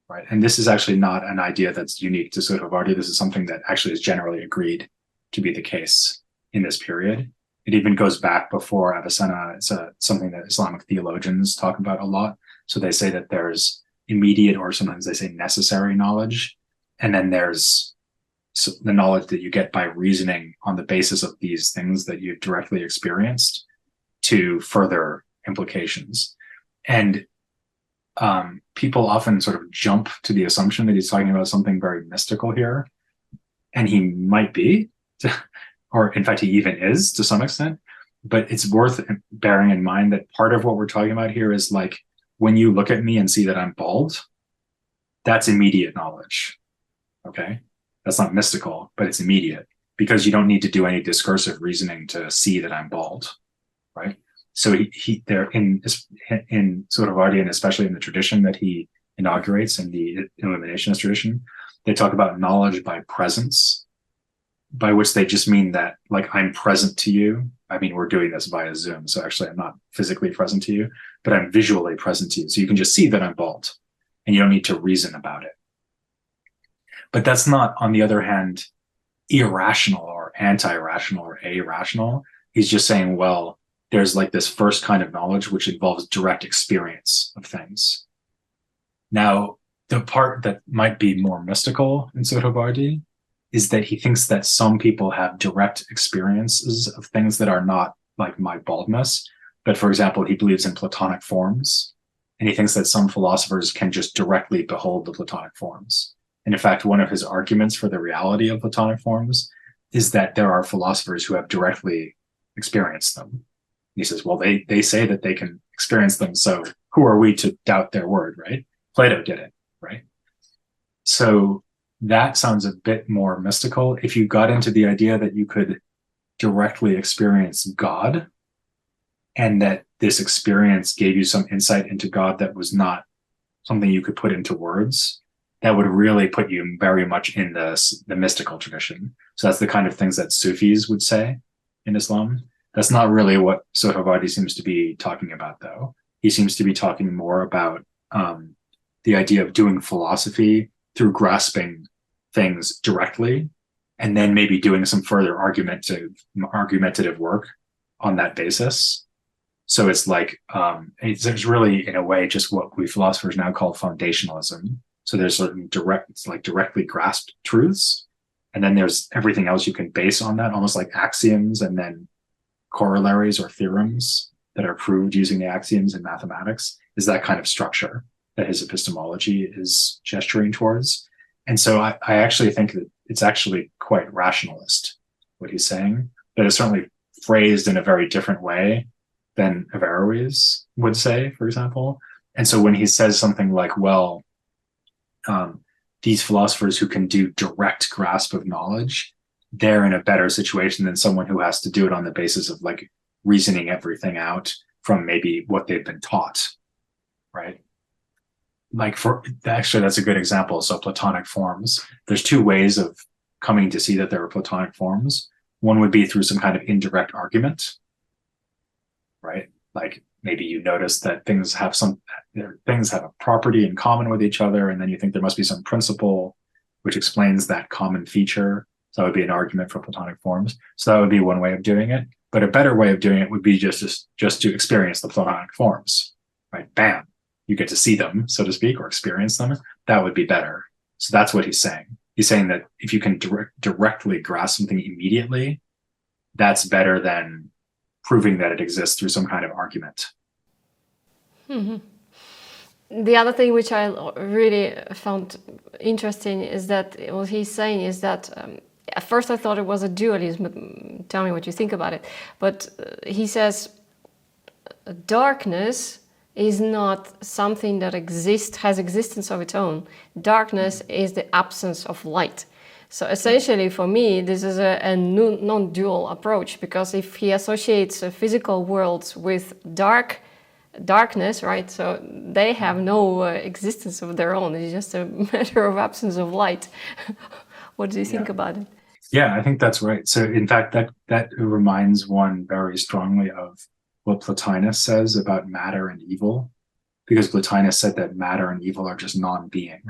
Right. And this is actually not an idea that's unique to Suhrawardi. This is something that actually is generally agreed to be the case in this period. It even goes back before Avicenna. It's something that Islamic theologians talk about a lot. So they say that there's immediate, or sometimes they say necessary knowledge. And then there's the knowledge that you get by reasoning on the basis of these things that you've directly experienced to further implications. And people often sort of jump to the assumption that he's talking about something very mystical here. And he might be, or in fact, he even is to some extent. But it's worth bearing in mind that part of what we're talking about here is like, when you look at me and see that I'm bald, that's immediate knowledge. Okay? That's not mystical, but it's immediate, because you don't need to do any discursive reasoning to see that I'm bald, right? So he there in Suhrawardi, and especially in the tradition that he inaugurates, in the Illuminationist tradition, they talk about knowledge by presence, by which they just mean that, like, I'm present to you. I mean, we're doing this via Zoom, so actually I'm not physically present to you, but I'm visually present to you. So you can just see that I'm bald, and you don't need to reason about it. But that's not, on the other hand, irrational or anti-rational or irrational. He's just saying, well, there's like this first kind of knowledge which involves direct experience of things. Now, the part that might be more mystical in Suhrawardi is that he thinks that some people have direct experiences of things that are not like my baldness. But for example, he believes in Platonic forms, and he thinks that some philosophers can just directly behold the Platonic forms. And in fact, one of his arguments for the reality of Platonic forms is that there are philosophers who have directly experienced them. He says, well, they say that they can experience them, so who are we to doubt their word, right? Plato did it, right? So that sounds a bit more mystical. If you got into the idea that you could directly experience God, and that this experience gave you some insight into God that was not something you could put into words, that would really put you very much in the mystical tradition. So that's the kind of things that Sufis would say in Islam. That's not really what Suhrawardī seems to be talking about, though. He seems to be talking more about the idea of doing philosophy through grasping things directly, and then maybe doing some further argumentative work on that basis. So it's like it's really, in a way, just what we philosophers now call foundationalism. So there's certain directly grasped truths, and then there's everything else you can base on that, almost like axioms and then corollaries or theorems that are proved using the axioms in mathematics. Is that kind of structure that his epistemology is gesturing towards. And so I actually think that it's actually quite rationalist, what he's saying, but it's certainly phrased in a very different way than Averroes would say, for example. And so when he says something like, well, these philosophers who can do direct grasp of knowledge, they're in a better situation than someone who has to do it on the basis of like reasoning everything out from maybe what they've been taught, right? Like actually, that's a good example. So Platonic forms, there's two ways of coming to see that there are Platonic forms. One would be through some kind of indirect argument, right? Like maybe you notice that things have a property in common with each other, and then you think there must be some principle which explains that common feature. So that would be an argument for Platonic forms. So that would be one way of doing it. But a better way of doing it would be just to experience the Platonic forms, right? Bam. You get to see them, so to speak, or experience them. That would be better. So that's what he's saying. He's saying that if you can directly grasp something immediately, that's better than proving that it exists through some kind of argument. Mm-hmm. The other thing which I really found interesting is that what he's saying is that at first I thought it was a dualism, but tell me what you think about it. But he says darkness is not something that has existence of its own. Darkness is the absence of light. So essentially for me, this is a non-dual approach, because if he associates physical worlds with darkness, right, so they have no existence of their own. It's just a matter of absence of light. What do you think about it? Yeah, I think that's right. So in fact, that reminds one very strongly of what Plotinus says about matter and evil, because Plotinus said that matter and evil are just non-being.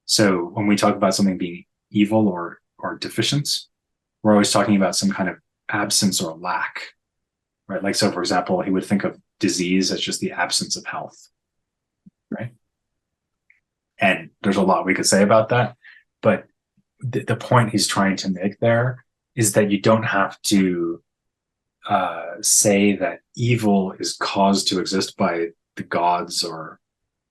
So when we talk about something being evil or deficient, we're always talking about some kind of absence or lack, right? Like, so for example, he would think of disease as just the absence of health, right? And there's a lot we could say about that, but the point he's trying to make there is that you don't have to say that evil is caused to exist by the gods or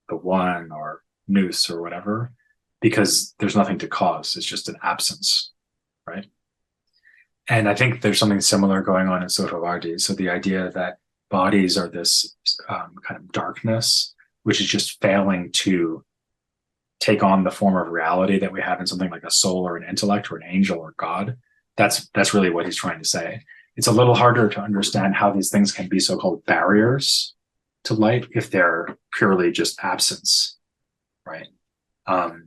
the one or nous or whatever, because there's nothing to cause. It's just an absence, right? And I think there's something similar going on in Suhrawardī. So the idea that bodies are this kind of darkness, which is just failing to take on the form of reality that we have in something like a soul or an intellect or an angel or God. That's really what he's trying to say. It's a little harder to understand how these things can be so-called barriers to light if they're purely just absence, right?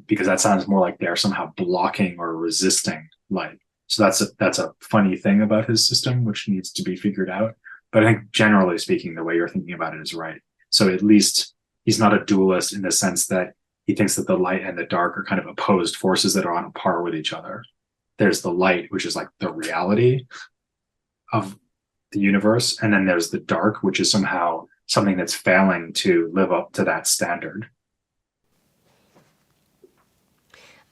Because that sounds more like they're somehow blocking or resisting light. So that's a funny thing about his system, which needs to be figured out. But I think generally speaking, the way you're thinking about it is right. So at least he's not a dualist in the sense that he thinks that the light and the dark are kind of opposed forces that are on a par with each other. There's the light, which is like the reality of the universe, and then there's the dark, which is somehow something that's failing to live up to that standard.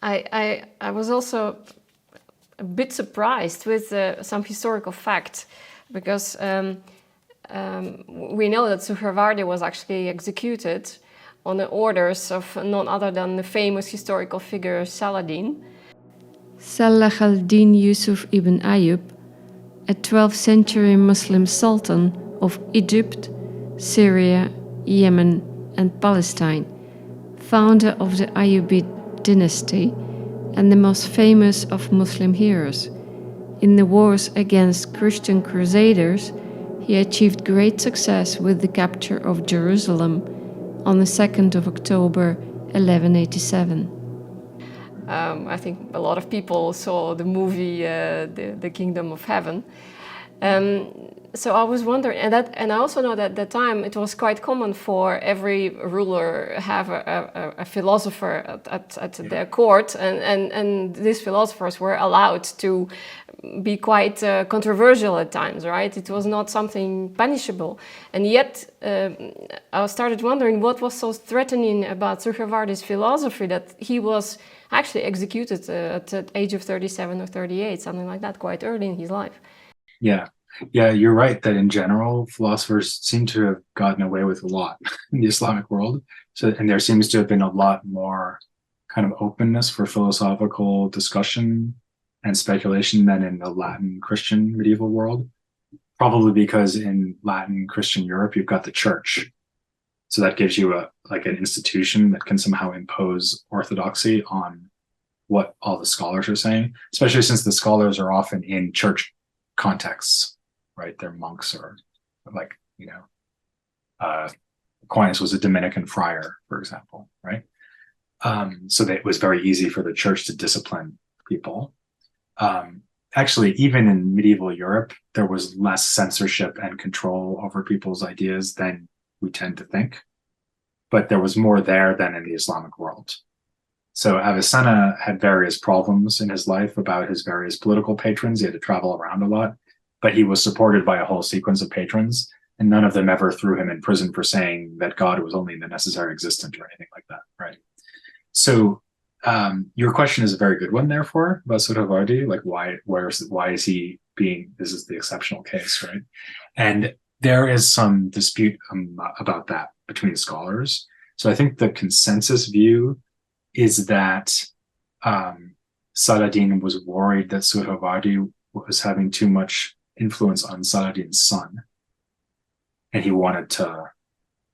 I was also a bit surprised with some historical fact, because we know that Suhrawardi was actually executed on the orders of none other than the famous historical figure Saladin. Salah al-Din Yusuf ibn Ayyub, a 12th century Muslim sultan of Egypt, Syria, Yemen and Palestine, founder of the Ayyubid dynasty and the most famous of Muslim heroes. In the wars against Christian crusaders, he achieved great success with the capture of Jerusalem on the 2nd of October 1187. I think a lot of people saw the movie the Kingdom of Heaven. So I was wondering, and I also know that at that time it was quite common for every ruler have a philosopher at their court, and these philosophers were allowed to be quite controversial at times, right? It was not something punishable, and yet I started wondering what was so threatening about Suhrawardi's philosophy that he was actually executed at the age of 37 or 38, something like that, quite early in his life. Yeah, you're right that in general, philosophers seem to have gotten away with a lot in the Islamic world. And there seems to have been a lot more kind of openness for philosophical discussion and speculation than in the Latin Christian medieval world. Probably because in Latin Christian Europe, you've got the church. So that gives you an institution that can somehow impose orthodoxy on what all the scholars are saying, especially since the scholars are often in church contexts, right? They're monks, or like, Aquinas was a Dominican friar, for example, right? So that it was very easy for the church to discipline people. Actually, even in medieval Europe, there was less censorship and control over people's ideas than we tend to think, but there was more there than in the Islamic world. So Avicenna had various problems in his life about his various political patrons. He had to travel around a lot, but he was supported by a whole sequence of patrons, and none of them ever threw him in prison for saying that God was only the necessary existent or anything like that, right? So your question is a very good one, therefore, about Surhawardi, like why is he being, this is the exceptional case, right? And there is some dispute about that between scholars. So I think the consensus view is that Saladin was worried that Suhrawardi was having too much influence on Saladin's son, and he wanted to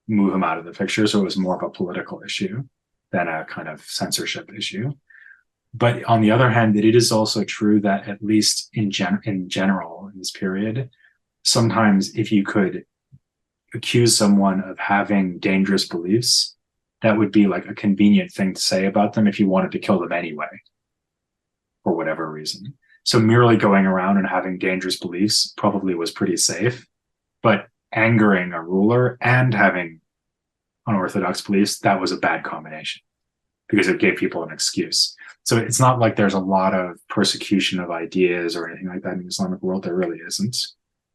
move him out of the picture. So it was more of a political issue than a kind of censorship issue. But on the other hand, it is also true that at least in general in this period, sometimes if you could accuse someone of having dangerous beliefs, that would be like a convenient thing to say about them if you wanted to kill them anyway, for whatever reason. So merely going around and having dangerous beliefs probably was pretty safe, but angering a ruler and having unorthodox beliefs, that was a bad combination because it gave people an excuse. So it's not like there's a lot of persecution of ideas or anything like that in the Islamic world. There really isn't.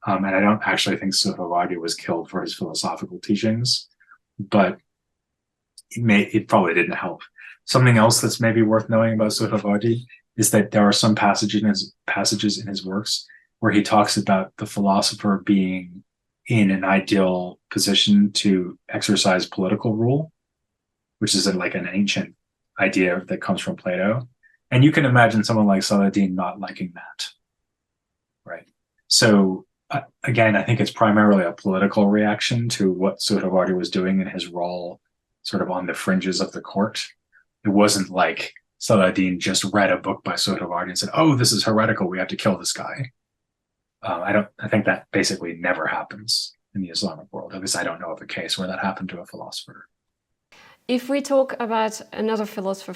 And I don't actually think Suhrawardī was killed for his philosophical teachings, but it probably didn't help. Something else that's maybe worth knowing about Suhrawardī is that there are some passages in his works where he talks about the philosopher being in an ideal position to exercise political rule, which is like an ancient idea that comes from Plato. And you can imagine someone like Saladin not liking that, right? So again, I think it's primarily a political reaction to what Suhrawardī was doing in his role sort of on the fringes of the court. It wasn't like Saladin just read a book by Suhrawardī and said, oh, this is heretical, we have to kill this guy. I think that basically never happens in the Islamic world. At least I don't know of a case where that happened to a philosopher. If we talk about another philosopher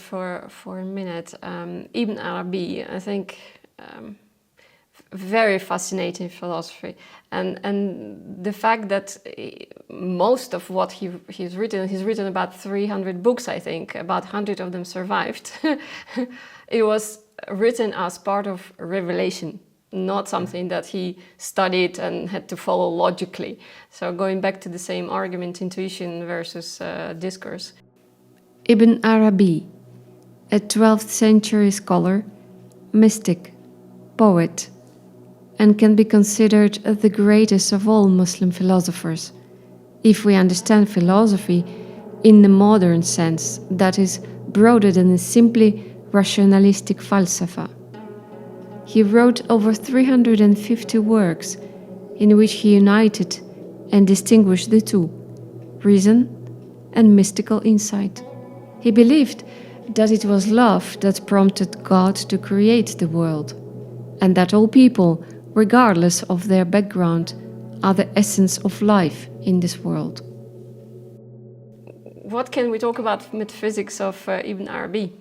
for a minute, Ibn Arabi, I think very fascinating philosophy, and the fact that most of what he's written about 300 books, I think, about 100 of them survived. It was written as part of revelation, not something that he studied and had to follow logically. So going back to the same argument, intuition versus discourse. Ibn Arabi, a 12th century scholar, mystic, poet, and can be considered the greatest of all Muslim philosophers, if we understand philosophy in the modern sense that is broader than a simply rationalistic falsafa. He wrote over 350 works in which he united and distinguished the two, reason and mystical insight. He believed that it was love that prompted God to create the world, and that all people, regardless of their background, are the essence of life in this world. What can we talk about metaphysics of Ibn Arabi?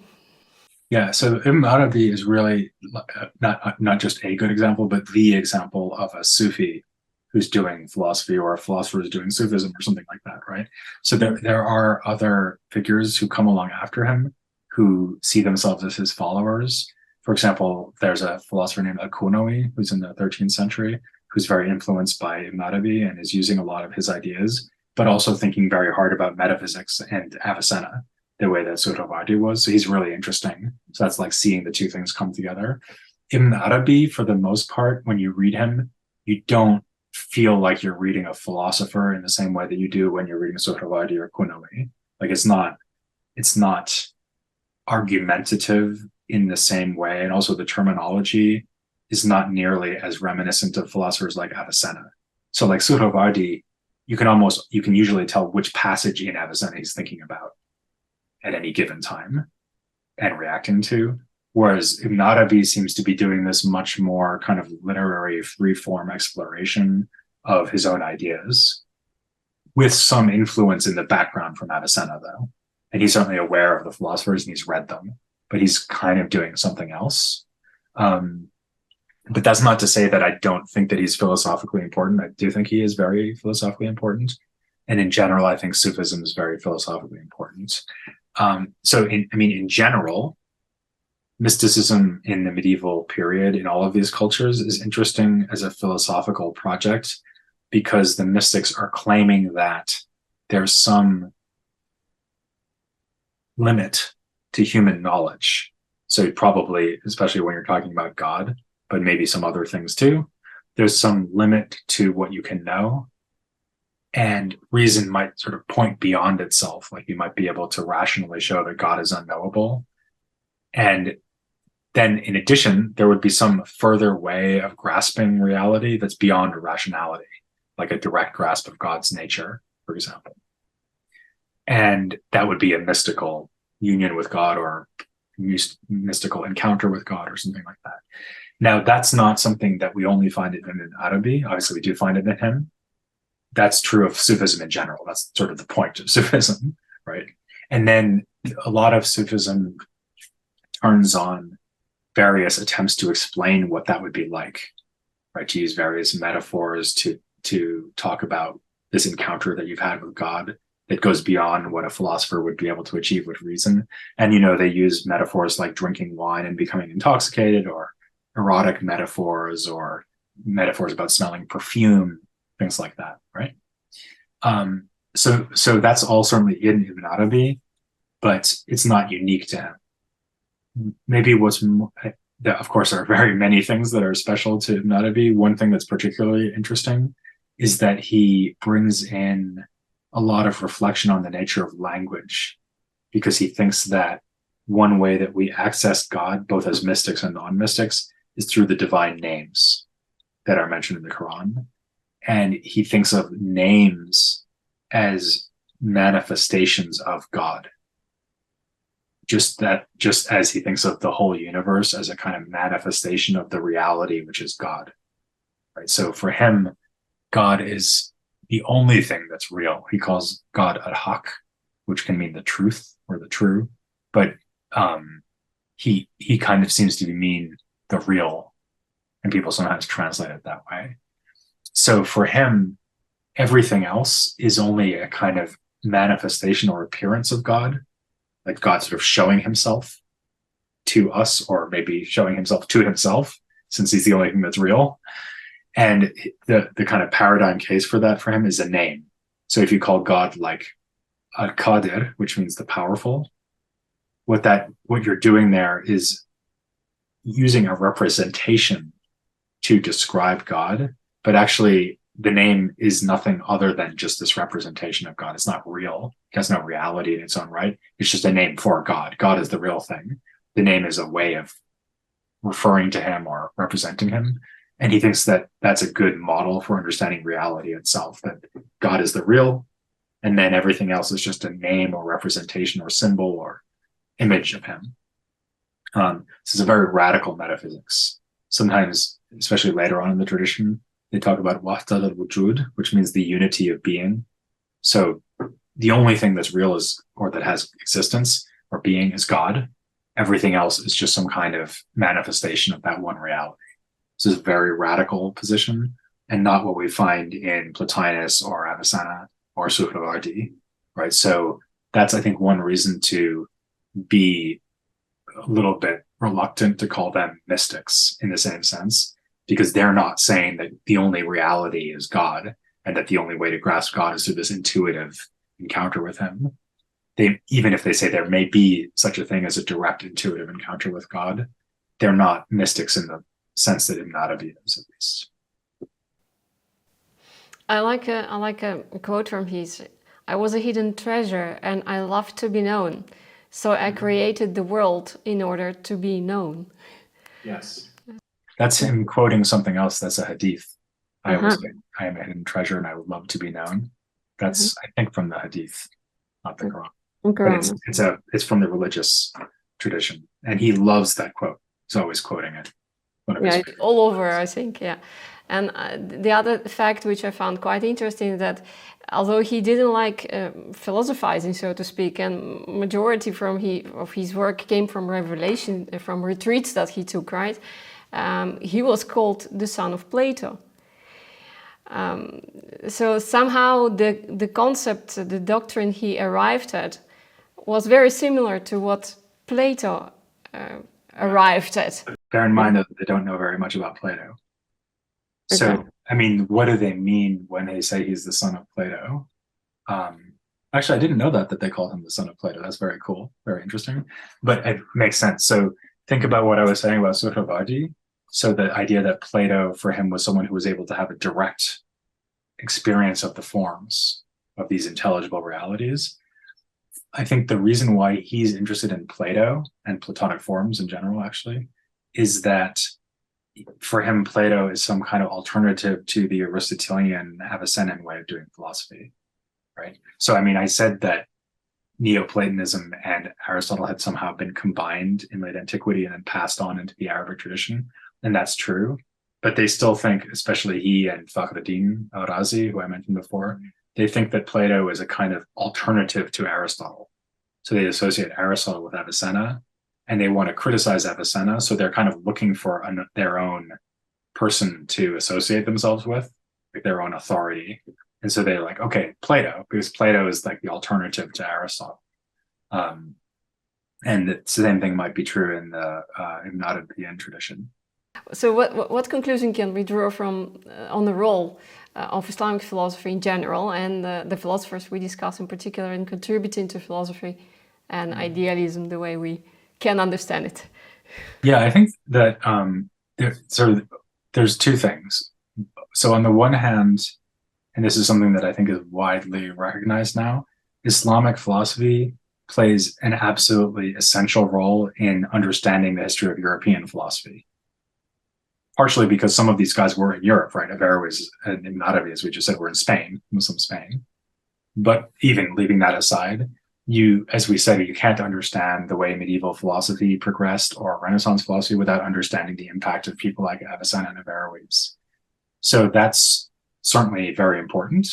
Yeah, so Ibn Arabi is really not just a good example, but the example of a Sufi who's doing philosophy, or a philosopher who's doing Sufism or something like that, right? So there are other figures who come along after him who see themselves as his followers. For example, there's a philosopher named Al-Qunawi who's in the 13th century, who's very influenced by Ibn Arabi and is using a lot of his ideas, but also thinking very hard about metaphysics and Avicenna, the way that Suhrawardī was. So he's really interesting. So that's like seeing the two things come together. Ibn Arabi, for the most part, when you read him, you don't feel like you're reading a philosopher in the same way that you do when you're reading Suhrawardī or Qunawi. Like it's not argumentative in the same way. And also the terminology is not nearly as reminiscent of philosophers like Avicenna. So like Suhrawardī, you can usually tell which passage in Avicenna he's thinking about at any given time and reacting to. Whereas Ibn Arabi seems to be doing this much more kind of literary free-form exploration of his own ideas, with some influence in the background from Avicenna, though. And he's certainly aware of the philosophers and he's read them, but he's kind of doing something else. But that's not to say that I don't think that he's philosophically important. I do think he is very philosophically important. And in general, I think Sufism is very philosophically important. In general, mysticism in the medieval period in all of these cultures is interesting as a philosophical project because the mystics are claiming that there's some limit to human knowledge. So probably, especially when you're talking about God, but maybe some other things too, there's some limit to what you can know. And reason might sort of point beyond itself. Like you might be able to rationally show that God is unknowable. And then in addition, there would be some further way of grasping reality that's beyond rationality, like a direct grasp of God's nature, for example. And that would be a mystical union with God or mystical encounter with God or something like that. Now, that's not something that we only find it in Arabi. Obviously, we do find it in him. That's true of Sufism in general. That's sort of the point of Sufism, right? And then a lot of Sufism turns on various attempts to explain what that would be like, right? To use various metaphors to talk about this encounter that you've had with God that goes beyond what a philosopher would be able to achieve with reason. And, they use metaphors like drinking wine and becoming intoxicated, or erotic metaphors, or metaphors about smelling perfume, things like that, right? So that's all certainly in Ibn Arabi, but it's not unique to him. Maybe of course, there are very many things that are special to Ibn Arabi. One thing that's particularly interesting is that he brings in a lot of reflection on the nature of language, because he thinks that one way that we access God, both as mystics and non-mystics, is through the divine names that are mentioned in the Quran. And he thinks of names as manifestations of God. Just as he thinks of the whole universe as a kind of manifestation of the reality, which is God, right? So for him, God is the only thing that's real. He calls God al-haq, which can mean the truth or the true, but he kind of seems to mean the real, and people sometimes translate it that way. So for him, everything else is only a kind of manifestation or appearance of God, like God sort of showing himself to us, or maybe showing himself to himself, since he's the only thing that's real. And the kind of paradigm case for that for him is a name. So if you call God like Al-Qadir, which means the powerful, what you're doing there is using a representation to describe God, but actually the name is nothing other than just this representation of God. It's not real. It has no reality in its own right. It's just a name for God. God is the real thing. The name is a way of referring to him or representing him. And he thinks that that's a good model for understanding reality itself, that God is the real, and then everything else is just a name or representation or symbol or image of him. This is a very radical metaphysics. Sometimes, especially later on in the tradition, they talk about wahdat al-wujud, which means the unity of being. So the only thing that's real is, or that has existence or being, is God. everything else is just some kind of manifestation of that one reality. This is a very radical position, and not what we find in Plotinus or Avicenna or Suhrawardī, right? So that's, I think, one reason to be a little bit reluctant to call them mystics in the same sense, because they're not saying that the only reality is God and that the only way to grasp God is through this intuitive encounter with him. Even if they say there may be such a thing as a direct intuitive encounter with God, they're not mystics in the sense that Ibn Arabi is, at least. I like a quote from his. I was a hidden treasure and I loved to be known. So I created the world in order to be known. Yes. That's him quoting something else. That's a hadith. I am a hidden treasure and I would love to be known. That's, I think, from the hadith, not the Quran. But it's from the religious tradition. And he loves that quote. He's always quoting it. Yeah, it's all over, I think, yeah. And the other fact which I found quite interesting is that although he didn't like philosophizing, so to speak, and majority of his work came from revelation, from retreats that he took, right? He was called the son of Plato. So somehow the concept, the doctrine he arrived at was very similar to what Plato arrived at. Bear in mind that they don't know very much about Plato. So, okay. I mean, what do they mean when they say he's the son of Plato? Actually, I didn't know that they called him the son of Plato. That's very cool, very interesting. But it makes sense. So think about what I was saying about Suhrawardī. So the idea that Plato, for him, was someone who was able to have a direct experience of the forms of these intelligible realities. I think the reason why he's interested in Plato and Platonic forms in general, actually, is that for him, Plato is some kind of alternative to the Aristotelian Avicennan way of doing philosophy, right? So, I mean, I said that Neoplatonism and Aristotle had somehow been combined in late antiquity and then passed on into the Arabic tradition, and that's true. But they still think, especially he and Fakhruddin al-Razi, who I mentioned before, they think that Plato is a kind of alternative to Aristotle. So they associate Aristotle with Avicenna, and they want to criticize Avicenna, so they're kind of looking for their own person to associate themselves with, like their own authority. And so they're like, okay, Plato, because Plato is like the alternative to Aristotle. And the same thing might be true in the Arabian tradition. So what conclusion can we draw from on the role of Islamic philosophy in general and the philosophers we discuss in particular in contributing to philosophy and idealism the way we can understand it? Yeah, I think that there's two things. So on the one hand, and this is something that I think is widely recognized now, Islamic philosophy plays an absolutely essential role in understanding the history of European philosophy. Partially because some of these guys were in Europe, right? Averroes and Ibn Arabi, as we just said, were in Spain, Muslim Spain. But even leaving that aside, as we said, you can't understand the way medieval philosophy progressed or Renaissance philosophy without understanding the impact of people like Avicenna and Averroes. So that's certainly very important.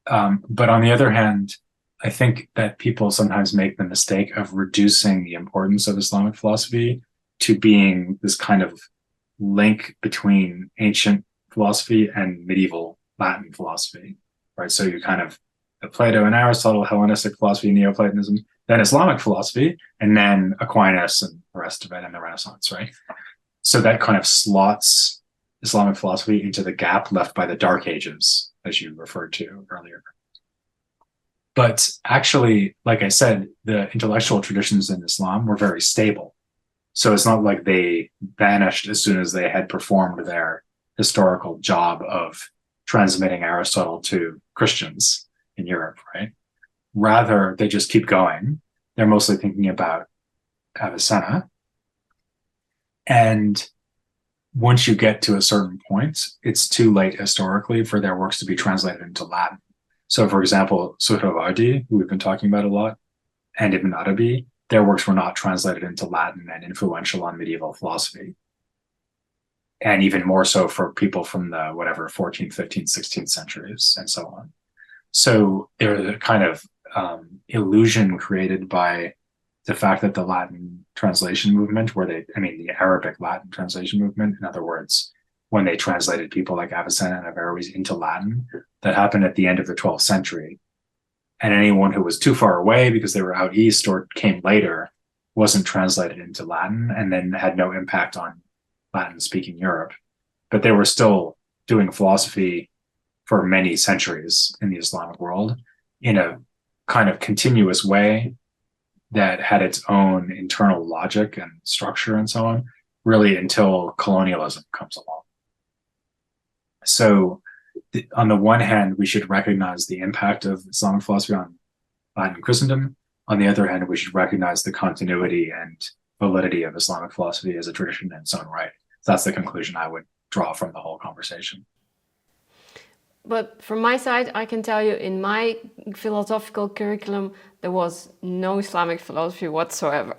But on the other hand, I think that people sometimes make the mistake of reducing the importance of Islamic philosophy to being this kind of link between ancient philosophy and medieval Latin philosophy, right? So you kind of Plato and Aristotle, Hellenistic philosophy, Neoplatonism, then Islamic philosophy, and then Aquinas and the rest of it and the Renaissance, right? So that kind of slots Islamic philosophy into the gap left by the Dark Ages, as you referred to earlier. But actually, like I said, the intellectual traditions in Islam were very stable. So it's not like they vanished as soon as they had performed their historical job of transmitting Aristotle to Christians in Europe, right? Rather, they just keep going. They're mostly thinking about Avicenna. And once you get to a certain point, it's too late historically for their works to be translated into Latin. So, for example, Suhrawardī, who we've been talking about a lot, and Ibn Arabi, their works were not translated into Latin and influential on medieval philosophy. And even more so for people from the 14th, 15th, 16th centuries and so on. So there's a kind of illusion created by the fact that the Latin translation movement, the Arabic Latin translation movement, in other words, when they translated people like Avicenna and Averroes into Latin, that happened at the end of the 12th century. And anyone who was too far away because they were out east or came later wasn't translated into Latin, and then had no impact on Latin-speaking Europe. But they were still doing philosophy for many centuries in the Islamic world in a kind of continuous way that had its own internal logic and structure and so on, really until colonialism comes along. So on the one hand, we should recognize the impact of Islamic philosophy on Latin Christendom. On the other hand, we should recognize the continuity and validity of Islamic philosophy as a tradition in its own right. So that's the conclusion I would draw from the whole conversation. But from my side, I can tell you in my philosophical curriculum, there was no Islamic philosophy whatsoever.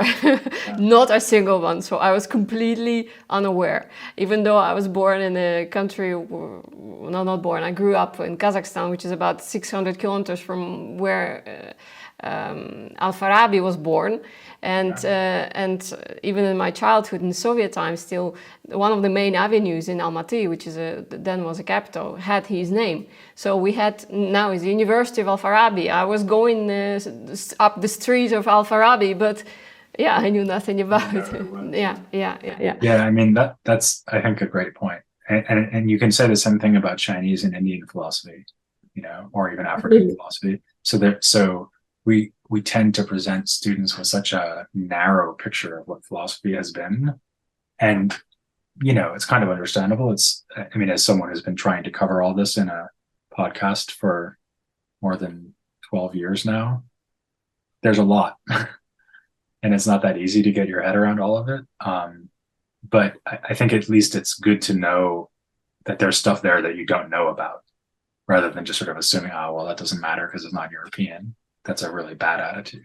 Not a single one. So I was completely unaware. Even though I was born in a country, not born, I grew up in Kazakhstan, which is about 600 kilometers from where Al-Farabi was born. And even in my childhood in Soviet times, still one of the main avenues in Almaty, which is then was a capital, had his name. So we had, now is the University of Al-Farabi. I was going up the street of Al-Farabi, but yeah, I knew nothing about it. Yeah, I mean, that's I think a great point. And you can say the same thing about Chinese and Indian philosophy, or even African philosophy. So we tend to present students with such a narrow picture of what philosophy has been. And, it's kind of understandable. As someone who's been trying to cover all this in a podcast for more than 12 years now, there's a lot. And it's not that easy to get your head around all of it. But I think at least it's good to know that there's stuff there that you don't know about, rather than just sort of assuming, oh, well, that doesn't matter because it's not European. That's a really bad attitude.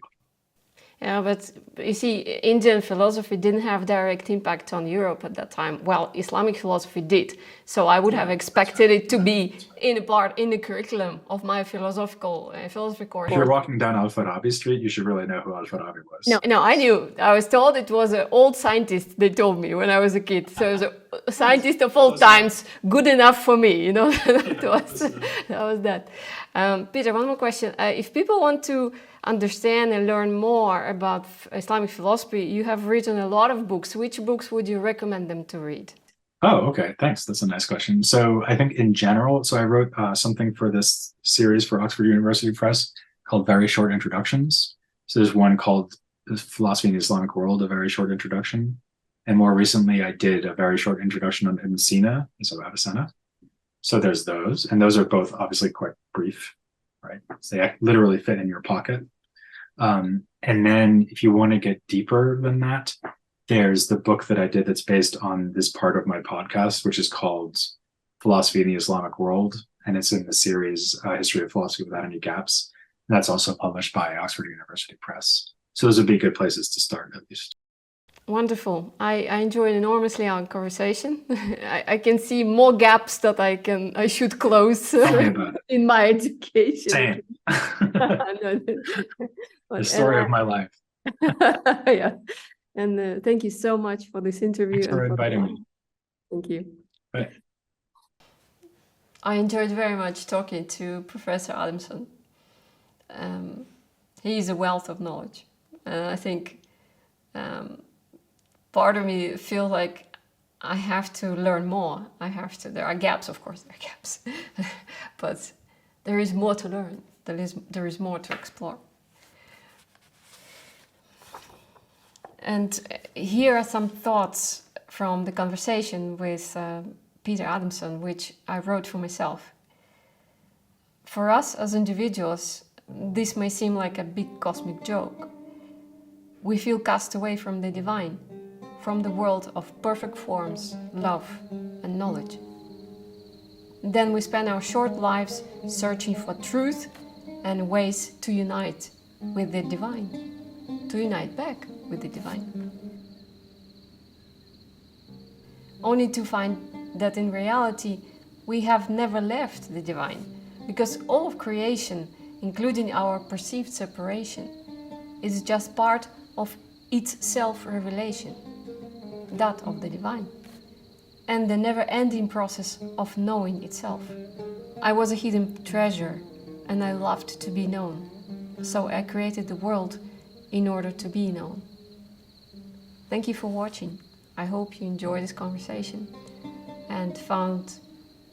Yeah, but you see, Indian philosophy didn't have direct impact on Europe at that time. Well, Islamic philosophy did. So I would have expected it to be in the curriculum of my philosophy course. If you're walking down Al-Farabi Street, you should really know who Al-Farabi was. No, I knew. I was told it was an old scientist, they told me when I was a kid. So it was a scientist of all times, good enough for me, that was that. Peter, one more question. If people want to understand and learn more about Islamic philosophy, you have written a lot of books. Which books would you recommend them to read? Oh, okay. Thanks. That's a nice question. So I think in general, I wrote something for this series for Oxford University Press called Very Short Introductions. So there's one called Philosophy in the Islamic World, a very short introduction. And more recently, I did a very short introduction on Ibn Sīnā, so Avicenna. So there's those, and those are both obviously quite brief, right? So they literally fit in your pocket. And then if you want to get deeper than that, there's the book that I did that's based on this part of my podcast, which is called Philosophy in the Islamic World. And it's in the series History of Philosophy Without Any Gaps. And that's also published by Oxford University Press. So those would be good places to start, at least. Wonderful. I enjoyed enormously our conversation. I can see more gaps that I should close in my education. Same. The story of my life. Yeah. And thank you so much for this interview. Thanks for inviting me. Thank you. Bye. I enjoyed very much talking to Professor Adamson. He's a wealth of knowledge. And I think part of me feels like I have to learn more. There are gaps, of course, there are gaps. But there is more to learn. There is more to explore. And here are some thoughts from the conversation with Peter Adamson, which I wrote for myself. For us as individuals, this may seem like a big cosmic joke. We feel cast away from the divine, from the world of perfect forms, love, and knowledge. Then we spend our short lives searching for truth and ways to unite with the divine, to unite back with the divine. Only to find that in reality we have never left the divine, because all of creation, including our perceived separation, is just part of its self-revelation, that of the divine, and the never-ending process of knowing itself. I was a hidden treasure, and I loved to be known, so I created the world in order to be known. Thank you for watching. I hope you enjoyed this conversation and found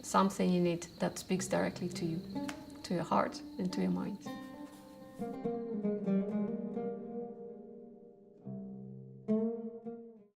something in it that speaks directly to you, to your heart and to your mind.